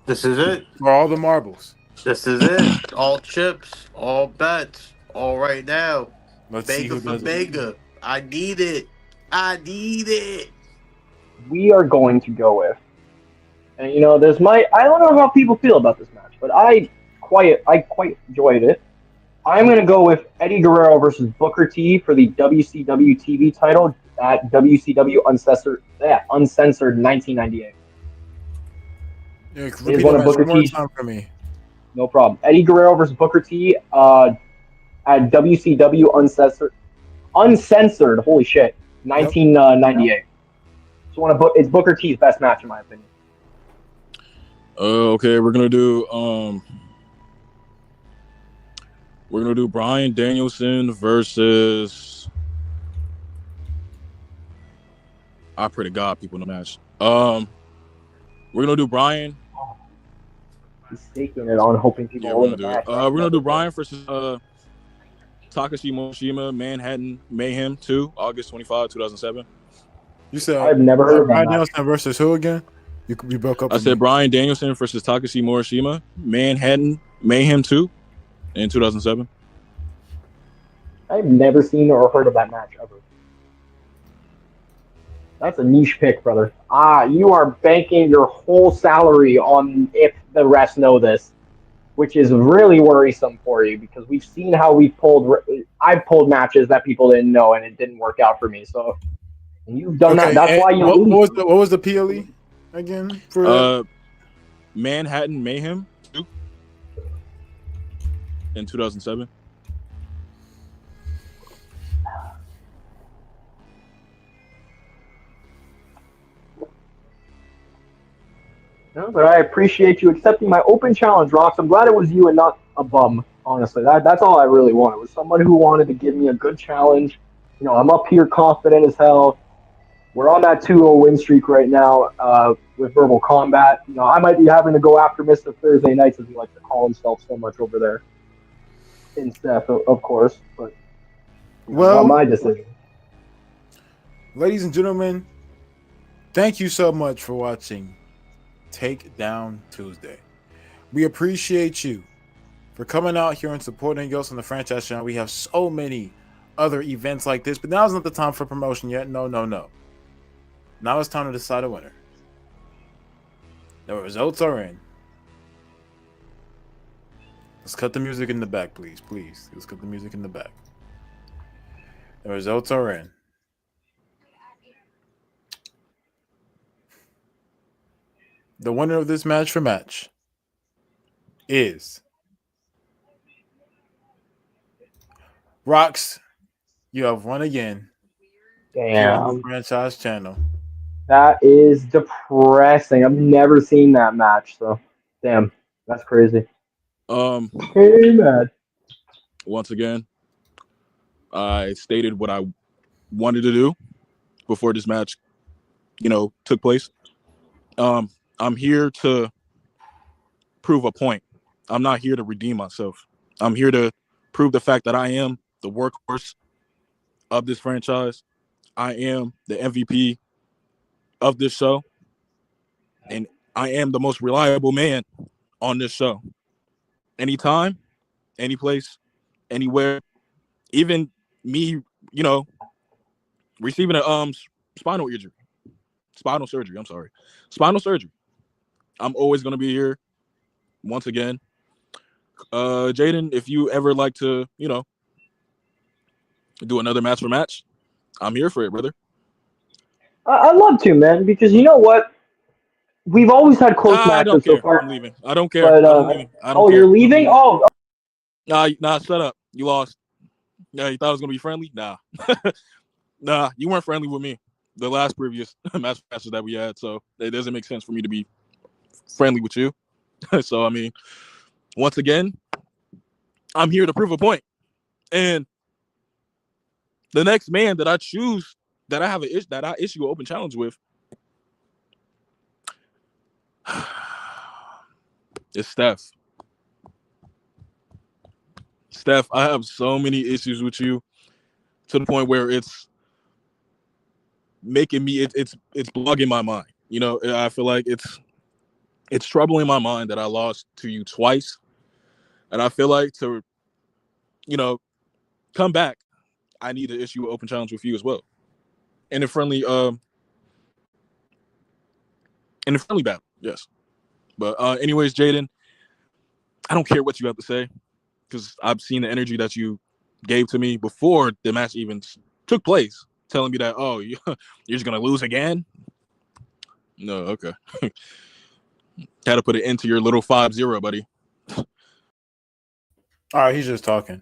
This is it. For all the marbles. This is it. All chips, all bets, all right now. Let's see who does it. I need it. I need it. We are going to go with, and I don't know how people feel about this match, but I quite enjoyed it. I'm going to go with Eddie Guerrero versus Booker T for the WCW TV title at WCW Uncensored 1998. Yeah, repeat one more time for me. No problem. Eddie Guerrero versus Booker T at WCW Uncensored. Holy shit, 1998. So it's Booker T's best match in my opinion. Okay, we're gonna do Bryan Danielson versus. I pray to God people know the match. We're gonna do Bryan. He's taking it on, hoping people we're gonna do it. We're gonna do Bryan versus Takashi Morishima, Manhattan Mayhem 2, August 25, 2007. You said I've never heard of Bryan Danielson versus who again? You broke up. I said Bryan Danielson versus Takashi Morishima, Manhattan Mayhem 2 in 2007. I've never seen or heard of that match ever. That's a niche pick, brother. You are banking your whole salary on if the refs know this, which is really worrisome for you because we've seen how I've pulled matches that people didn't know and it didn't work out for me. So you've done that. That's why you. What was the PLE again? For Manhattan Mayhem 2 in 2007. No, but I appreciate you accepting my open challenge, Rox. I'm glad it was you and not a bum, honestly. That's all I really wanted, was someone who wanted to give me a good challenge. I'm up here confident as hell. We're on that 2-0 win streak right now with Verbal Combat. I might be having to go after Mr. Thursday Nights, as he likes to call himself so much over there. In Steph, of course. But not my decision. Ladies and gentlemen, thank you so much for watching Takedown Tuesday. We appreciate you for coming out here and supporting us on the franchise channel. We have so many other events like this, but now's not the time for promotion yet. No. Now it's time to decide a winner. The results are in. Let's cut the music in the back, please. Please. Let's cut the music in the back. The results are in. The winner of this match is Rocks. You have won again here on the Damn. franchise channel. That is depressing. I've never seen that match, so damn. That's crazy. Um, Hey, man. once again, I stated what I wanted to do before this match, took place. I'm here to prove a point. I'm not here to redeem myself. I'm here to prove the fact that I am the workhorse of this franchise. I am the MVP of this show, and I am the most reliable man on this show. Anytime, any place, anywhere, even me, receiving a spinal injury, spinal surgery. I'm sorry, spinal surgery. I'm always gonna be here. Once again, Jayden, if you ever like to, do another match for match, I'm here for it, brother. I'd love to, man, because you know what? We've always had close I don't matches so care. I'm far. leaving. I don't care. But I'm leaving. I don't oh, care. you're I'm leaving? leaving. Oh, Nah, shut up. You lost. Yeah, you thought it was gonna be friendly? Nah. Nah, you weren't friendly with me. The last previous matches that we had, so it doesn't make sense for me to be friendly with you. So I mean, once again, I'm here to prove a point. And the next man that I choose, that I have that I issue an open challenge with, is Steph. Steph, I have so many issues with you to the point where it's making me it's blogging my mind. I feel like it's troubling my mind that I lost to you twice. And I feel like to, come back, I need to issue an open challenge with you as well. In a friendly battle, yes. But anyways, Jayden, I don't care what you have to say, because I've seen the energy that you gave to me before the match even took place, telling me that, oh, you're just gonna lose again. No, okay. Had to put an end to your little 5-0, buddy. All right, he's just talking.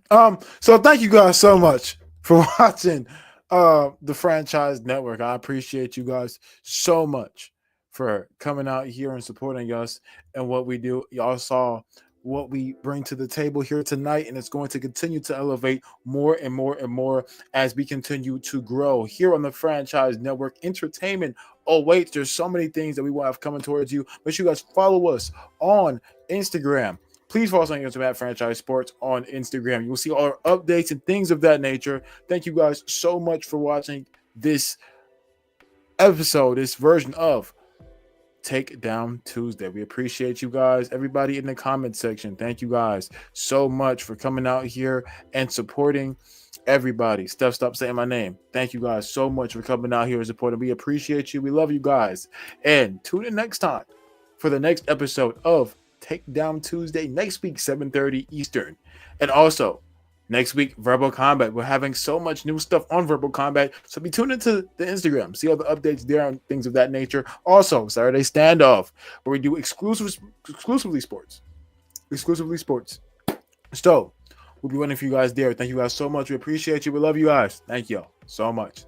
So thank you guys so much for watching the Franchise Network. I appreciate you guys so much for coming out here and supporting us and what we do. Y'all saw what we bring to the table here tonight, and it's going to continue to elevate more and more and more as we continue to grow here on the Franchise Network. Entertainment awaits. There's so many things that we will have coming towards you. Make sure you guys follow us on Instagram. Please follow us on Instagram at Franchise Sports on Instagram. You will see all our updates and things of that nature. Thank you guys so much for watching this episode, this version of Takedown Tuesday. We appreciate you guys. Everybody in the comment section, thank you guys so much for coming out here and supporting everybody. Steph, stop saying my name. Thank you guys so much for coming out here and supporting. We appreciate you. We love you guys. And tune in next time for the next episode of Takedown Tuesday, next week, 7:30 Eastern. And also, next week, Verbal Combat. We're having so much new stuff on Verbal Combat, so be tuned into the Instagram. See all the updates there and things of that nature. Also, Saturday Standoff, where we do exclusively sports. So, we'll be waiting for you guys there. Thank you guys so much. We appreciate you. We love you guys. Thank you all so much.